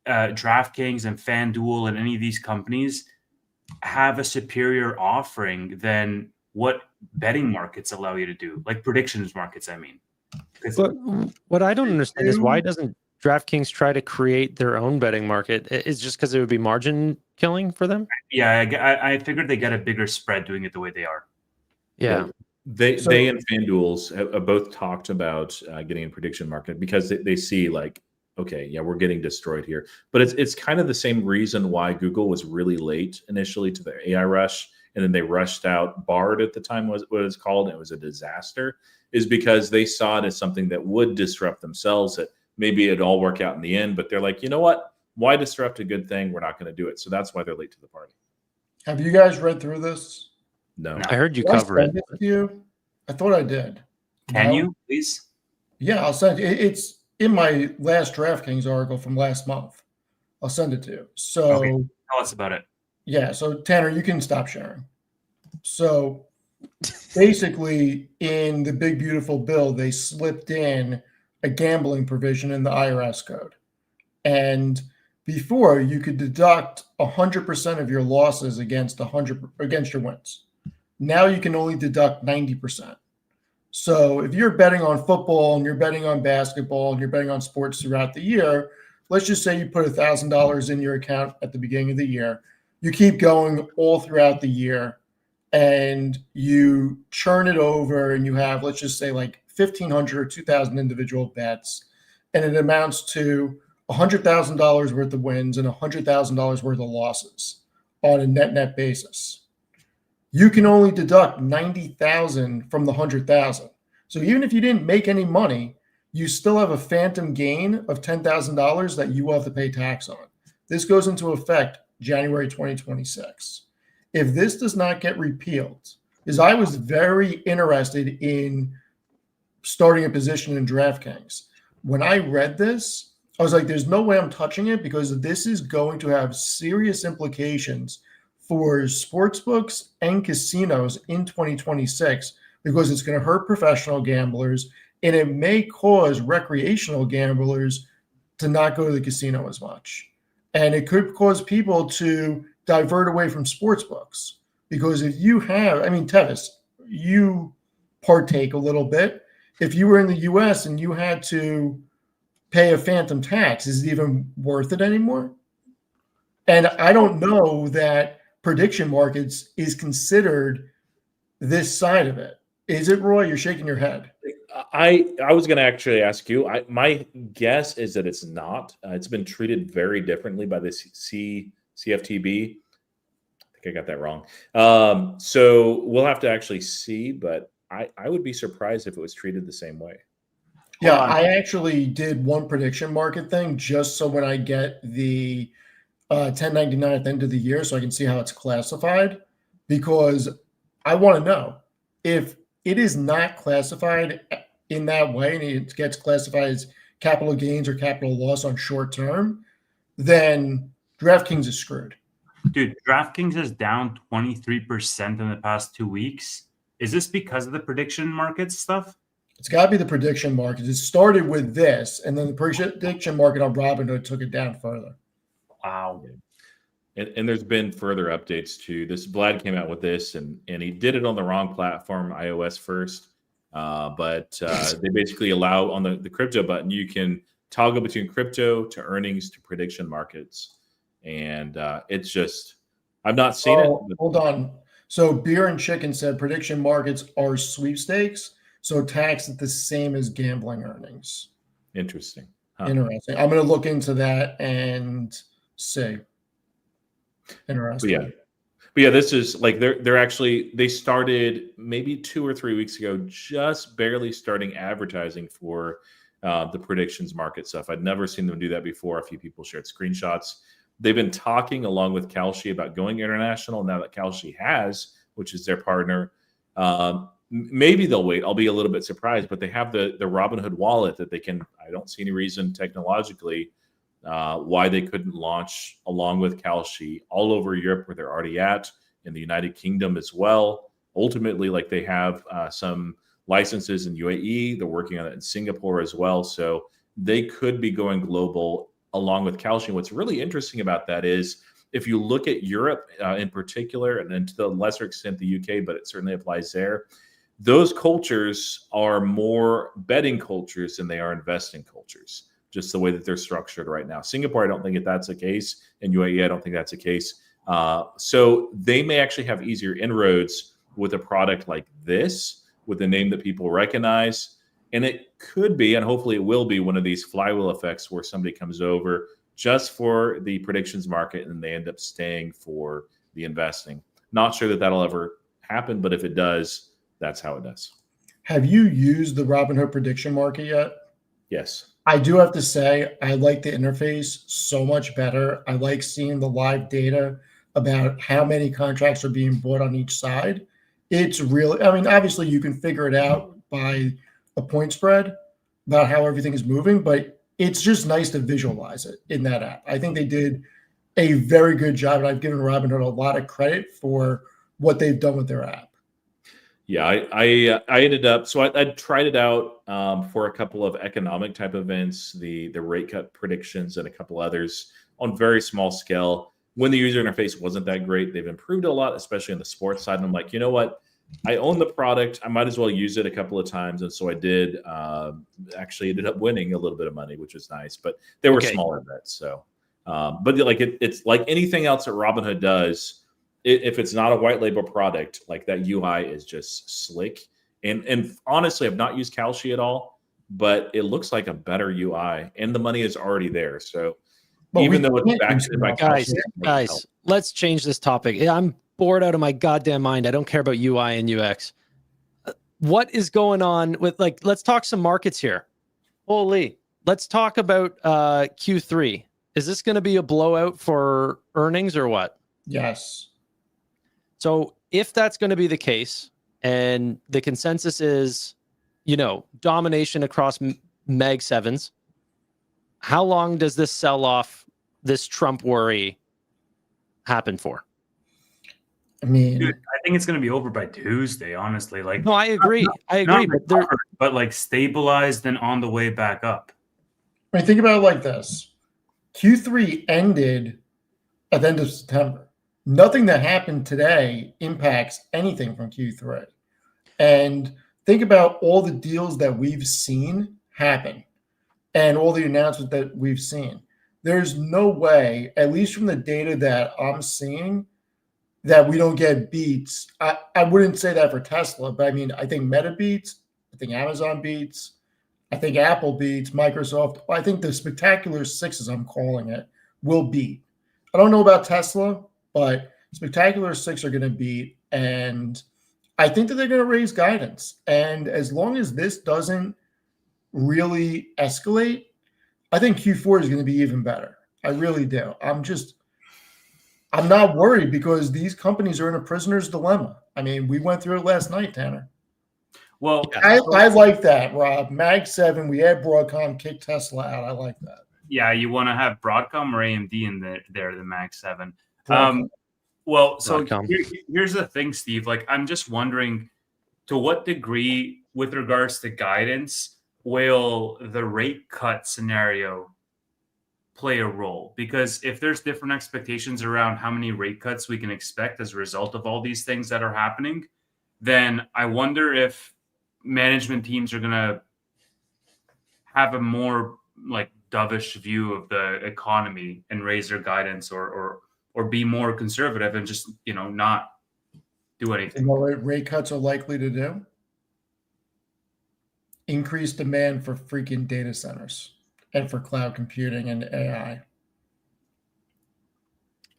DraftKings and FanDuel and any of these companies have a superior offering than what betting markets allow you to do, like predictions markets, I mean. But what I don't understand is why doesn't DraftKings try to create their own betting market? It's just because it would be margin killing for them? Yeah, I figured they get a bigger spread doing it the way they are. Yeah. They and FanDuel's have both talked about getting a prediction market because they see like, okay, yeah, we're getting destroyed here. But it's kind of the same reason why Google was really late initially to their AI rush, and then they rushed out Bard at the time was what it's called. And it was a disaster, is because they saw it as something that would disrupt themselves. That maybe it'd all work out in the end, but they're like, you know what? Why disrupt a good thing? We're not going to do it. So that's why they're late to the party. Have you guys read through this? No. I heard you cover it. To you? I thought I did. Can you please? Yeah, I'll send you. It's in my last DraftKings article from last month. I'll send it to you. So okay. Tell us about it. Yeah. So Tanner, you can stop sharing. So basically, in the big beautiful bill, they slipped in a gambling provision in the IRS code, and before you could deduct 100% of your losses against your wins. Now you can only deduct 90%. So if you're betting on football and you're betting on basketball and you're betting on sports throughout the year, let's just say you put $1,000 in your account at the beginning of the year. You keep going all throughout the year and you churn it over and you have, let's just say like 1,500 or 2,000 individual bets, and it amounts to $100,000 worth of wins and $100,000 worth of losses on a net basis. You can only deduct 90,000 from the 100,000. So even if you didn't make any money, you still have a phantom gain of $10,000 that you will have to pay tax on. This goes into effect January 2026. If this does not get repealed, because I was very interested in starting a position in DraftKings. When I read this, I was like, there's no way I'm touching it because this is going to have serious implications for sports books and casinos in 2026 because it's going to hurt professional gamblers and it may cause recreational gamblers to not go to the casino as much. And it could cause people to divert away from sports books because if you have, I mean, Tevis, you partake a little bit. If you were in the US and you had to pay a phantom tax, is it even worth it anymore? And I don't know that prediction markets is considered this side of it. Is it, Roy? You're shaking your head. I was going to actually ask you. My guess is that it's not. It's been treated very differently by the CFTB. I think I got that wrong. So we'll have to actually see, but I would be surprised if it was treated the same way. Yeah, I actually did one prediction market thing just so when I get the 1099 at the end of the year so I can see how it's classified, because I want to know if it is not classified in that way and it gets classified as capital gains or capital loss on short term, then DraftKings is screwed. Dude, DraftKings is down 23% in the past 2 weeks. Is this because of the prediction market stuff? It's got to be the prediction market. It started with this, and then the prediction market on Robinhood took it down further. Wow. And there's been further updates too. This Vlad came out with this, and he did it on the wrong platform, iOS first. But they basically allow on the crypto button, you can toggle between crypto to earnings to prediction markets. And it's just, I've not seen it. But Hold on. So Beer and Chicken said prediction markets are sweepstakes, so taxed at the same as gambling earnings. Interesting. Huh. Interesting. I'm going to look into that and see. Interesting. But yeah, this is like they're actually, they started maybe 2 or 3 weeks ago, just barely starting advertising for the predictions market stuff. I'd never seen them do that before. A few people shared screenshots. They've been talking along with Kalshi about going international. Now that Kalshi has, which is their partner, maybe they'll wait. I'll be a little bit surprised, but they have the Robinhood wallet that they can. I don't see any reason technologically why they couldn't launch along with Kalshi all over Europe where they're already at, in the United Kingdom as well. Ultimately, like they have some licenses in UAE. They're working on it in Singapore as well. So they could be going global along with Kalshi. What's really interesting about that is if you look at Europe in particular, and then to the lesser extent the UK, but it certainly applies there, those cultures are more betting cultures than they are investing cultures, just the way that they're structured right now. Singapore, I don't think that's the case. In UAE, I don't think that's the case. So they may actually have easier inroads with a product like this, with a name that people recognize. And it could be, and hopefully it will be, one of these flywheel effects where somebody comes over just for the predictions market and they end up staying for the investing. Not sure that that'll ever happen, but if it does, that's how it does. Have you used the Robinhood prediction market yet? Yes. I do have to say, I like the interface so much better. I like seeing the live data about how many contracts are being bought on each side. It's really, I mean, obviously you can figure it out by a point spread about how everything is moving, but it's just nice to visualize it in that app. I think they did a very good job, and I've given Robinhood a lot of credit for what they've done with their app. Yeah, I ended up, so I tried it out for a couple of economic type events, the rate cut predictions and a couple others on very small scale. When the user interface wasn't that great, they've improved a lot, especially on the sports side. And I'm like, you know what? I own the product. I might as well use it a couple of times. And so I did. Actually ended up winning a little bit of money, which was nice. But they were smaller bets. So, but like it's like anything else that Robinhood does. If it's not a white label product, like that UI is just slick. And honestly, I've not used Kalshi at all, but it looks like a better UI, and the money is already there. So even though it's backed by guys, let's change this topic. I'm bored out of my goddamn mind. I don't care about UI and UX. What is going on with, like, let's talk some markets here. Holy. Let's talk about Q3. Is this going to be a blowout for earnings or what? Yes. So if that's going to be the case, and the consensus is, domination across Mag 7s, how long does this sell off, this Trump worry happen for? I mean, Dude, I think it's going to be over by Tuesday, honestly. Like, No, I agree. not But there, recovered, but like stabilized and on the way back up. I mean, think about it like this. Q3 ended at the end of September. Nothing that happened today impacts anything from Q3. And think about all the deals that we've seen happen and all the announcements that we've seen. There's no way, at least from the data that I'm seeing, that we don't get beats. I wouldn't say that for Tesla, but I mean, I think Meta beats, I think Amazon beats, I think Apple beats, Microsoft. I think the spectacular sixes, I'm calling it, will beat. I don't know about Tesla, but spectacular six are going to beat. And I think that they're going to raise guidance. And as long as this doesn't really escalate, I think Q4 is going to be even better. I really do. I'm not worried because these companies are in a prisoner's dilemma. I mean, we went through it last night, Tanner. Well, I like that, Rob. Mag 7, we had Broadcom kick Tesla out. I like that. yeah, you want to have Broadcom or AMD in there, the Mag 7. Broadcom. Well, so Broadcom. here's the thing, Steve. Like, I'm just wondering, to what degree, with regards to guidance, will the rate cut scenario play a role? Because if there's different expectations around how many rate cuts we can expect as a result of all these things that are happening, then I wonder if management teams are going to have a more like dovish view of the economy and raise their guidance or be more conservative and just, not do anything. You know what rate cuts are likely to do? Increase demand for freaking data centers and for cloud computing and AI.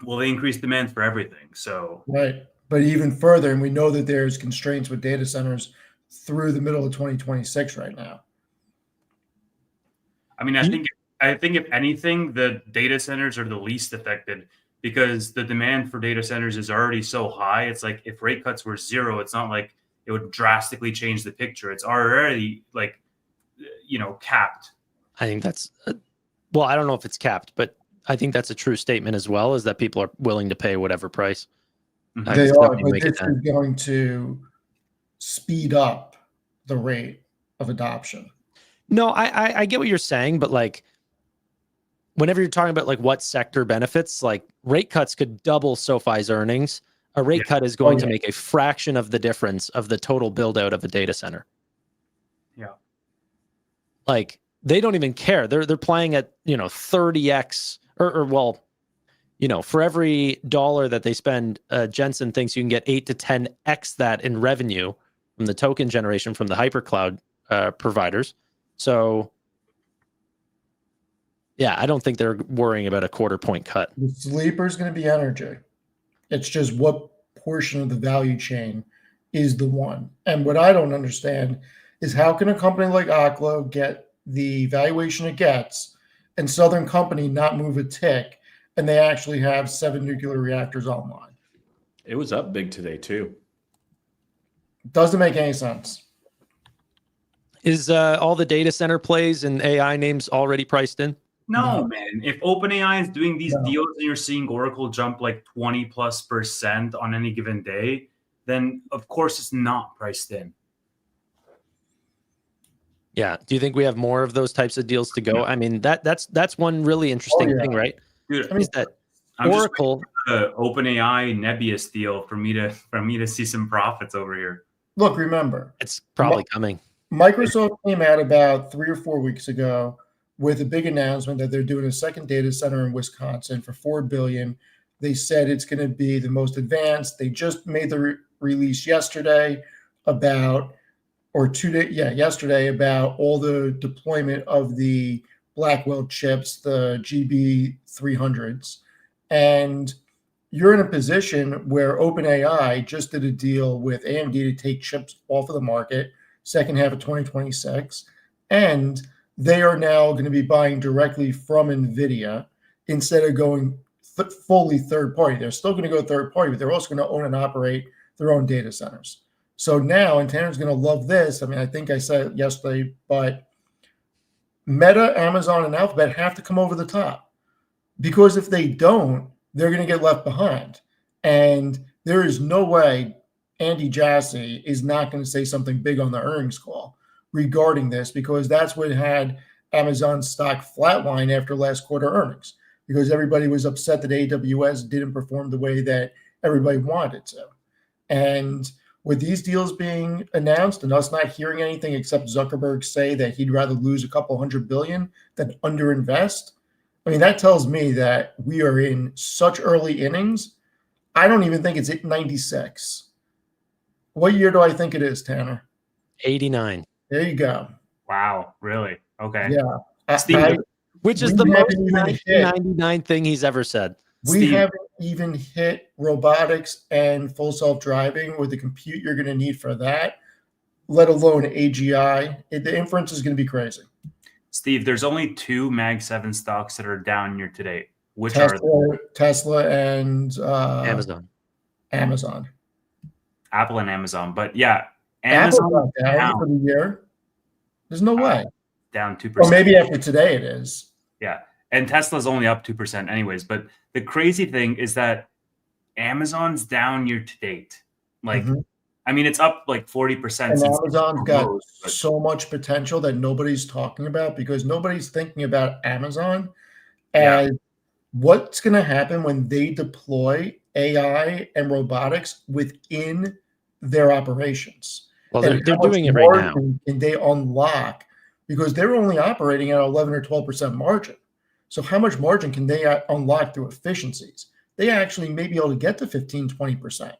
Well, they increase demand for everything. So, Right. But even further, and we know that there's constraints with data centers through the middle of 2026 right now. I mean, I think if anything, the data centers are the least affected because the demand for data centers is already so high. It's like if rate cuts were zero, it's not like it would drastically change the picture. It's already like, capped. I think that's, well, I don't know if it's capped, but I think that's a true statement as well, is that people are willing to pay whatever price. Mhm. They It's are, definitely but making this that. is going to speed up the rate of adoption. No, I get what you're saying, but like, whenever you're talking about like what sector benefits, like rate cuts could double SoFi's earnings. A rate cut is going to make a fraction of the difference of the total build out of a data center. Yeah. Like they don't even care. They're playing at 30x for every dollar that they spend, Jensen thinks you can get 8 to 10x that in revenue from the token generation from the hypercloud providers. So yeah, I don't think they're worrying about a quarter point cut. The sleeper is going to be energy. It's just what portion of the value chain is the one. And what I don't understand is how can a company like Oklo get the valuation it gets and Southern Company not move a tick and they actually have 7 nuclear reactors online? It was up big today too. Doesn't make any sense. Is all the data center plays and AI names already priced in? No, man. If OpenAI is doing these deals and you're seeing Oracle jump like 20+% on any given day, then of course it's not priced in. Yeah. Do you think we have more of those types of deals to go? I mean, that's one really interesting thing, right? Dude, Is that I'm Oracle, the OpenAI Nebius deal for me to see some profits over here. Look, remember, it's probably coming. Microsoft came out about 3 or 4 weeks ago with a big announcement that they're doing a second data center in Wisconsin for $4 billion. They said it's going to be the most advanced. They just made the release yesterday about all the deployment of the Blackwell chips, the GB300s. And you're in a position where OpenAI just did a deal with AMD to take chips off of the market second half of 2026. And they are now going to be buying directly from NVIDIA instead of going fully third party. They're still going to go third party, but they're also going to own and operate their own data centers. So now, and Tanner's going to love this. I mean, I think I said it yesterday, but Meta, Amazon, and Alphabet have to come over the top, because if they don't, they're going to get left behind. And there is no way Andy Jassy is not going to say something big on the earnings call regarding this, because that's what had Amazon's stock flatline after last quarter earnings, because everybody was upset that AWS didn't perform the way that everybody wanted it to. And with these deals being announced and us not hearing anything except Zuckerberg say that he'd rather lose a couple $100 billion than underinvest, I mean, that tells me that we are in such early innings. I don't even think it's at 96. What year do I think it is, Tanner? 89. There you go. Wow, really? Okay. Yeah. Steve, Which is the most 1999 thing he's ever said. We haven't even hit robotics and full self-driving with the compute you're going to need for that, let alone AGI. The inference is going to be crazy. Steve, there's only 2 Mag 7 stocks that are down year to date. Which are they? Tesla and Amazon. Apple and Amazon. But yeah, Amazon down for the year. There's no way. Down 2%. Or maybe after today it is. Yeah. And Tesla's only up 2% anyways. But the crazy thing is that Amazon's down year to date. Like, I mean, it's up like 40%. And Amazon's got so much potential that nobody's talking about, because nobody's thinking about Amazon as what's going to happen when they deploy AI and robotics within their operations. Well, they're doing it right now. And they unlock, because they're only operating at 11 or 12% margin. So how much margin can they unlock through efficiencies? They actually may be able to get to 15, 20%.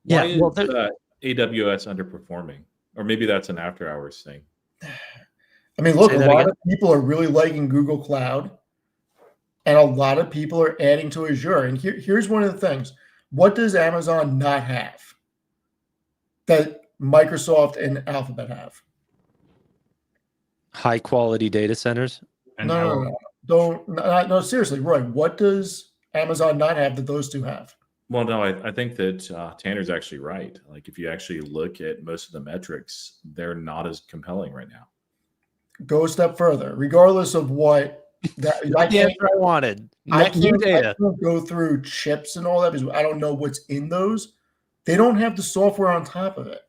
Why is AWS underperforming? Or maybe that's an after hours thing. I mean, look, a lot of people are really liking Google Cloud, and a lot of people are adding to Azure. And here's one of the things. What does Amazon not have that Microsoft and Alphabet have? High quality data centers. No, seriously, Roy, what does Amazon not have that those two have? Well, no, I think that Tanner's actually right. Like, if you actually look at most of the metrics, they're not as compelling right now. Go a step further. Regardless of what that the answer I wanted. I can't go through chips and all that, because I don't know what's in those. They don't have the software on top of it.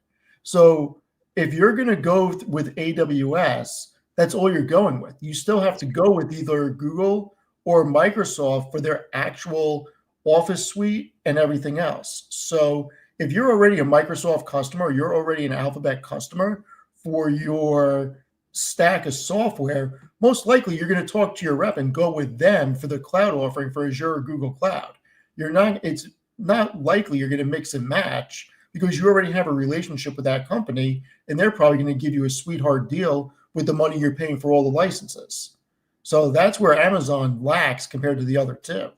So if you're going to go with AWS, that's all you're going with. You still have to go with either Google or Microsoft for their actual Office suite and everything else. So if you're already a Microsoft customer, you're already an Alphabet customer for your stack of software, most likely you're going to talk to your rep and go with them for the cloud offering for Azure or Google Cloud. It's not likely you're going to mix and match, because you already have a relationship with that company, and they're probably going to give you a sweetheart deal with the money you're paying for all the licenses. So that's where Amazon lacks compared to the other two.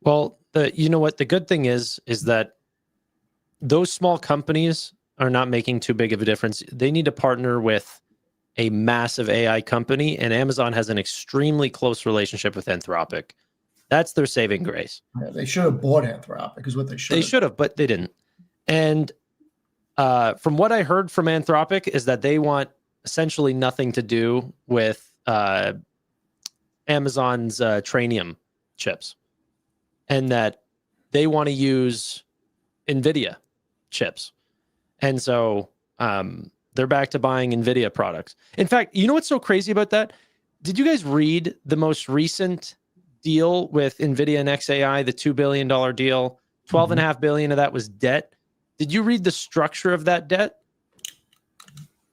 Well, you know what? The good thing is that those small companies are not making too big of a difference. They need to partner with a massive AI company, and Amazon has an extremely close relationship with Anthropic. That's their saving grace. Yeah, they should have bought Anthropic, is what they should. They should have, but they didn't. And from what I heard from Anthropic is that they want essentially nothing to do with Amazon's Trainium chips, and that they want to use NVIDIA chips. And so they're back to buying NVIDIA products. In fact, you know what's so crazy about that? Did you guys read the most recent deal with NVIDIA and XAI, the $2 billion deal? $12.5 billion of that was debt. Did you read the structure of that debt?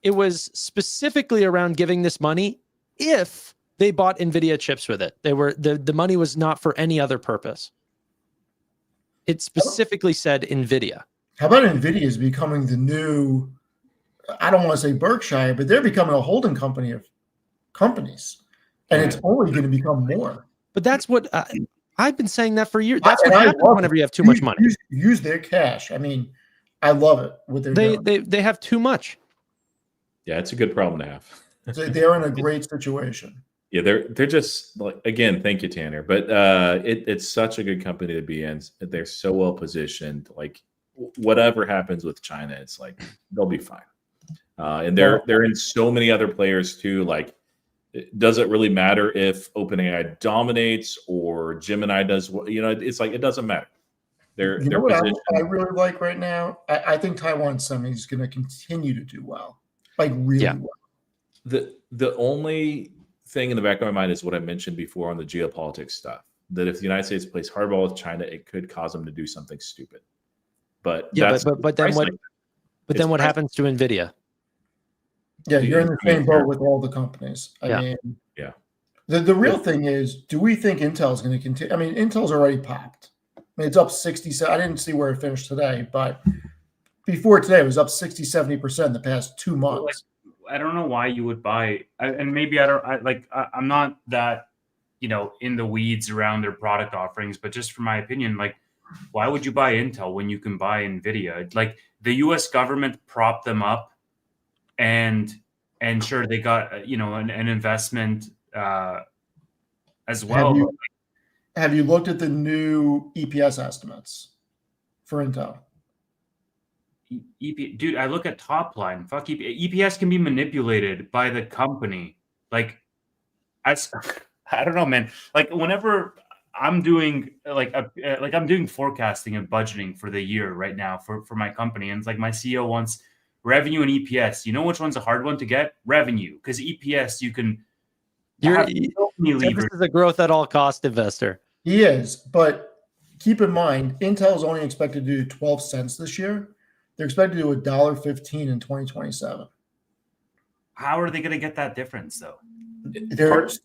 It was specifically around giving this money if they bought NVIDIA chips with it. The money was not for any other purpose. It specifically said NVIDIA. How about NVIDIA is becoming the new, I don't want to say Berkshire, but they're becoming a holding company of companies. And it's only going to become more. But that's what I've been saying that for years. That's what happens whenever you have too much money. Use their cash. I mean, I love it. What they're doing. They have too much. Yeah, it's a good problem to have. So they're in a great situation. Yeah, they're just like, again, thank you, Tanner. But it's such a good company to be in. They're so well positioned. Like whatever happens with China, it's like they'll be fine. And they're in so many other players too. Like, does it really matter if OpenAI dominates or Gemini does? It's like it doesn't matter. They're What positioned. I really like right now. I think Taiwan Semi is going to continue to do well, like really well. The only thing in the back of my mind is what I mentioned before on the geopolitics stuff. That if the United States plays hardball with China, it could cause them to do something stupid. But then what happens to NVIDIA? Yeah, you're in the same boat with all the companies. I mean, the real thing is, do we think Intel is going to continue? I mean, Intel's already popped. I mean, it's up 60. I didn't see where it finished today, but before today, it was up 60, 70% in the past 2 months. I don't know why you would buy, and maybe I'm not that, in the weeds around their product offerings, but just from my opinion, like, why would you buy Intel when you can buy NVIDIA? Like, the U.S. government propped them up, and sure, they got, an investment as well. Have you looked at the new EPS estimates for Intel? Dude, I look at top line. Fuck EPS can be manipulated by the company. Like, I don't know, man. Like, whenever I'm doing I'm doing forecasting and budgeting for the year right now for my company, and it's like my CEO wants revenue and EPS. You know which one's a hard one to get? Revenue, because EPS you can. This is a growth at all cost investor. He is, but keep in mind, Intel is only expected to do 12 cents this year. They're expected to do $1.15 in 2027. How are they going to get that difference, though? There's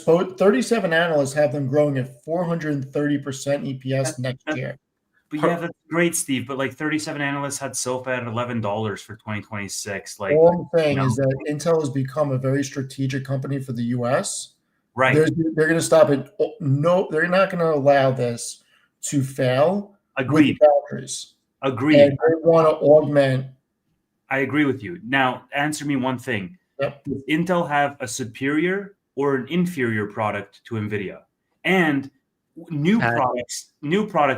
37 analysts have them growing at 430% EPS next year. But yeah, that's great, Steve. But like 37 analysts had SoFi at $11 for 2026. Like, all I'm saying is that Intel has become a very strategic company for the U.S. Right. They're going to stop it. No, they're not going to allow this to fail. Agreed. With batteries. Agreed. And they want to augment. I agree with you. Now, answer me one thing. Yep. Does Intel have a superior or an inferior product to NVIDIA? And new products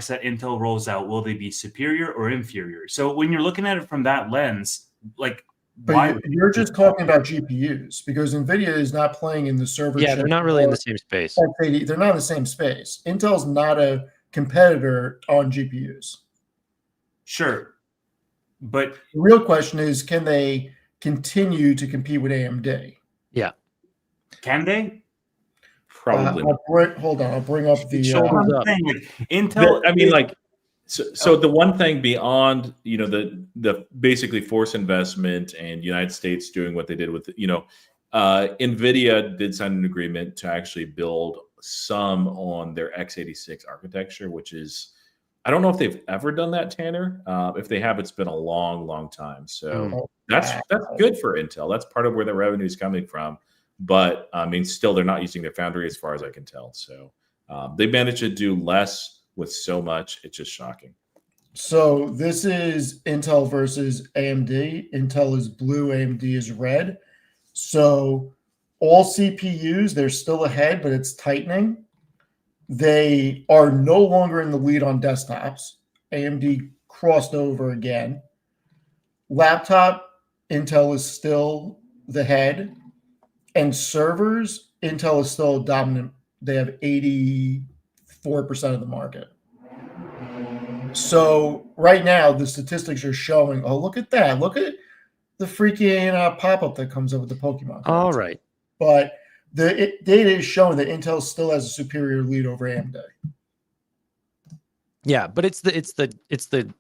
that Intel rolls out, will they be superior or inferior? So when you're looking at it from that lens, like, but you're just talking about GPUs, because NVIDIA is not playing in the server. Yeah, they're not really in the same space. They're not in the same space. Intel's not a competitor on GPUs. Sure. But the real question is, can they continue to compete with AMD? Yeah. Can they? Probably. Hold on. I'll bring up the Intel. I mean, like, so the one thing beyond, the basically force investment and United States doing what they did with, NVIDIA did sign an agreement to actually build some on their x86 architecture, which is, I don't know if they've ever done that, Tanner. If they have, it's been a long, long time. So that's good for Intel. That's part of where the revenue is coming from. But I mean, still, they're not using their foundry as far as I can tell. So they managed to do less with so much. It's just shocking. So this is Intel versus AMD. Intel is blue, AMD is red. So all CPUs, they're still ahead, but it's tightening. They are no longer in the lead on desktops. AMD crossed over again. Laptop, Intel is still the head. And servers, Intel is still dominant. They have 84% of the market. So right now, the statistics are showing, oh, look at that. Look at the freaking pop-up that comes up with the Pokemon. All right. But the data is showing that Intel still has a superior lead over AMD. Yeah, but it's the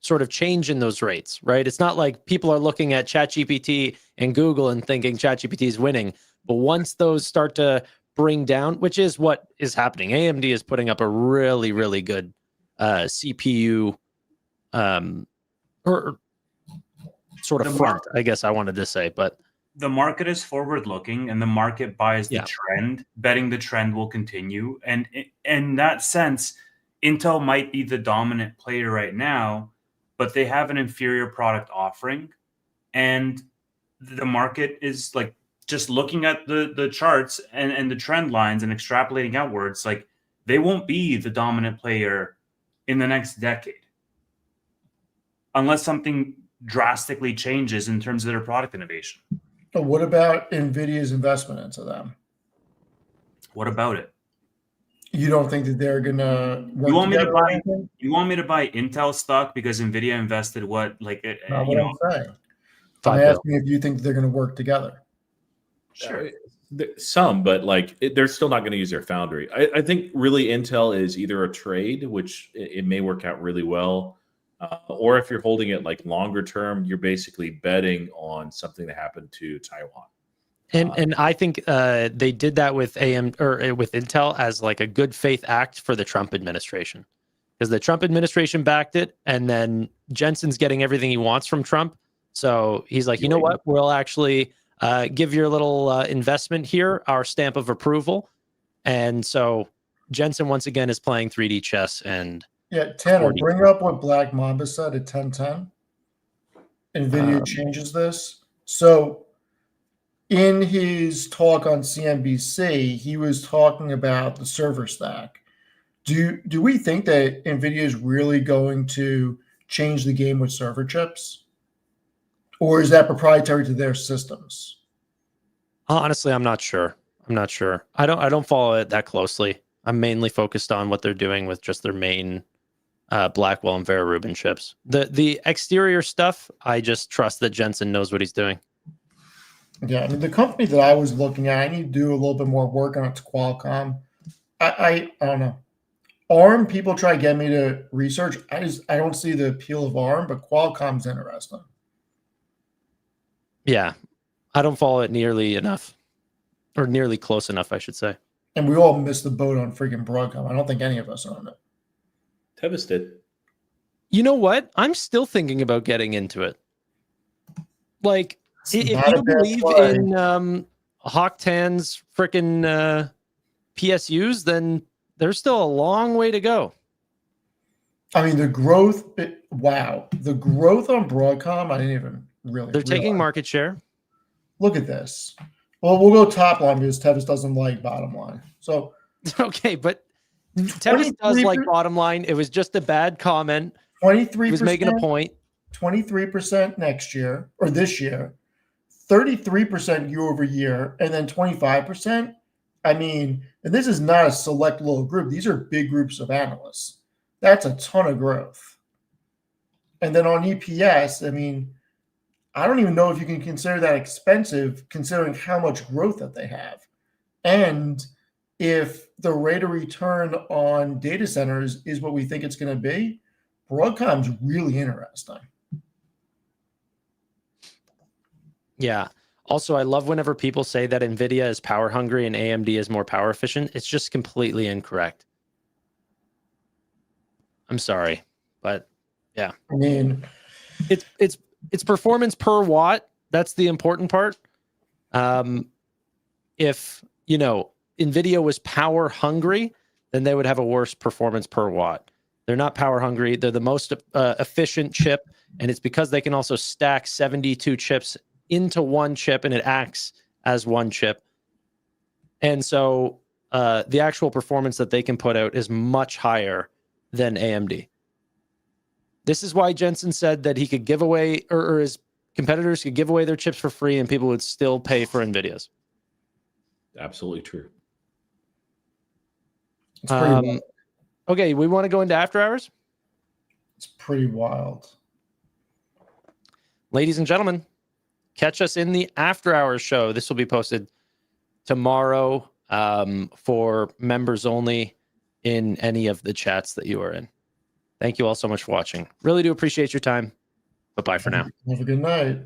sort of change in those rates, right? It's not like people are looking at ChatGPT and Google and thinking ChatGPT is winning. But once those start to bring down, which is what is happening, AMD is putting up a really, really good CPU or sort of front, I guess I wanted to say. But the market is forward-looking, and the market buys the trend, betting the trend will continue. And in that sense, Intel might be the dominant player right now, but they have an inferior product offering. and the market is like just looking at the charts and the trend lines and extrapolating outwards, like they won't be the dominant player in the next decade unless something drastically changes in terms of their product innovation. But what about NVIDIA's investment into them? What about it? You don't think that they're gonna work You want me to together or buy? anything? You want me to buy Intel stock because NVIDIA invested what? Like, Not you what know, I'm saying. I'm $5 billion. asking if you think they're gonna work together. sure. Some, but like they're still not going to use their foundry. I think really Intel is either a trade, which it may work out really well, or if you're holding it like longer term, you're basically betting on something that happened to Taiwan. And I think they did that with with Intel as like a good faith act for the Trump administration, because the Trump administration backed it, and then Jensen's getting everything he wants from Trump. So he's like, you know what? We'll actually give your little investment here our stamp of approval. And so Jensen once again is playing 3D chess. And Yeah, Tanner, 40. bring up what Black Mamba said at 10:10. NVIDIA changes this. So in his talk on CNBC, he was talking about the server stack. Do we think that NVIDIA is really going to change the game with server chips? Or is that proprietary to their systems? honestly, I'm not sure. I don't follow it that closely. I'm mainly focused on what they're doing with just their main Blackwell and Vera Rubin chips. The exterior stuff, I just trust that Jensen knows what he's doing. Yeah, I mean, the company that I was looking at, I need to do a little bit more work on it. It's Qualcomm. I don't know. ARM, people try to get me to research. I don't see the appeal of ARM, but Qualcomm's interesting. Yeah, I don't follow it nearly enough, or nearly close enough, I should say. And we all missed the boat on freaking Broadcom. I don't think any of us own it. Tevis did. You know what? I'm still thinking about getting into it. Like, if not you a bad believe play. in Hawk Tan's freaking PSUs, then there's still a long way to go. I mean, the growth, wow. The growth on Broadcom, I didn't even really They're taking realize. market share. Look at this. Well, we'll go top line because Tevis doesn't like bottom line. So Okay, but Tevis does like bottom line. It was just a bad comment. 23%. He was making a point. 23% next year or this year, 33% year over year, and then 25%. I mean, and this is not a select little group. These are big groups of analysts. That's a ton of growth. And then on EPS, I mean, I don't even know if you can consider that expensive considering how much growth that they have. And if the rate of return on data centers is what we think it's going to be, Broadcom's really interesting. Yeah. Also, I love whenever people say that NVIDIA is power hungry and AMD is more power efficient. It's just completely incorrect. I'm sorry, but yeah. I mean, it's performance per watt. That's the important part. If, you know, NVIDIA was power hungry, then they would have a worse performance per watt. They're not power hungry. They're the most efficient chip, and it's because they can also stack 72 chips into one chip, and it acts as one chip. And so the actual performance that they can put out is much higher than AMD. This is why Jensen said that he could give away, or his competitors could give away their chips for free and people would still pay for NVIDIA's. Absolutely true. it's pretty wild. Okay, we want to go into after hours? It's pretty wild. Ladies and gentlemen, catch us in the after hours show. This will be posted tomorrow for members only in any of the chats that you are in. Thank you all so much for watching. Really do appreciate your time. Bye-bye for now. Have a good night.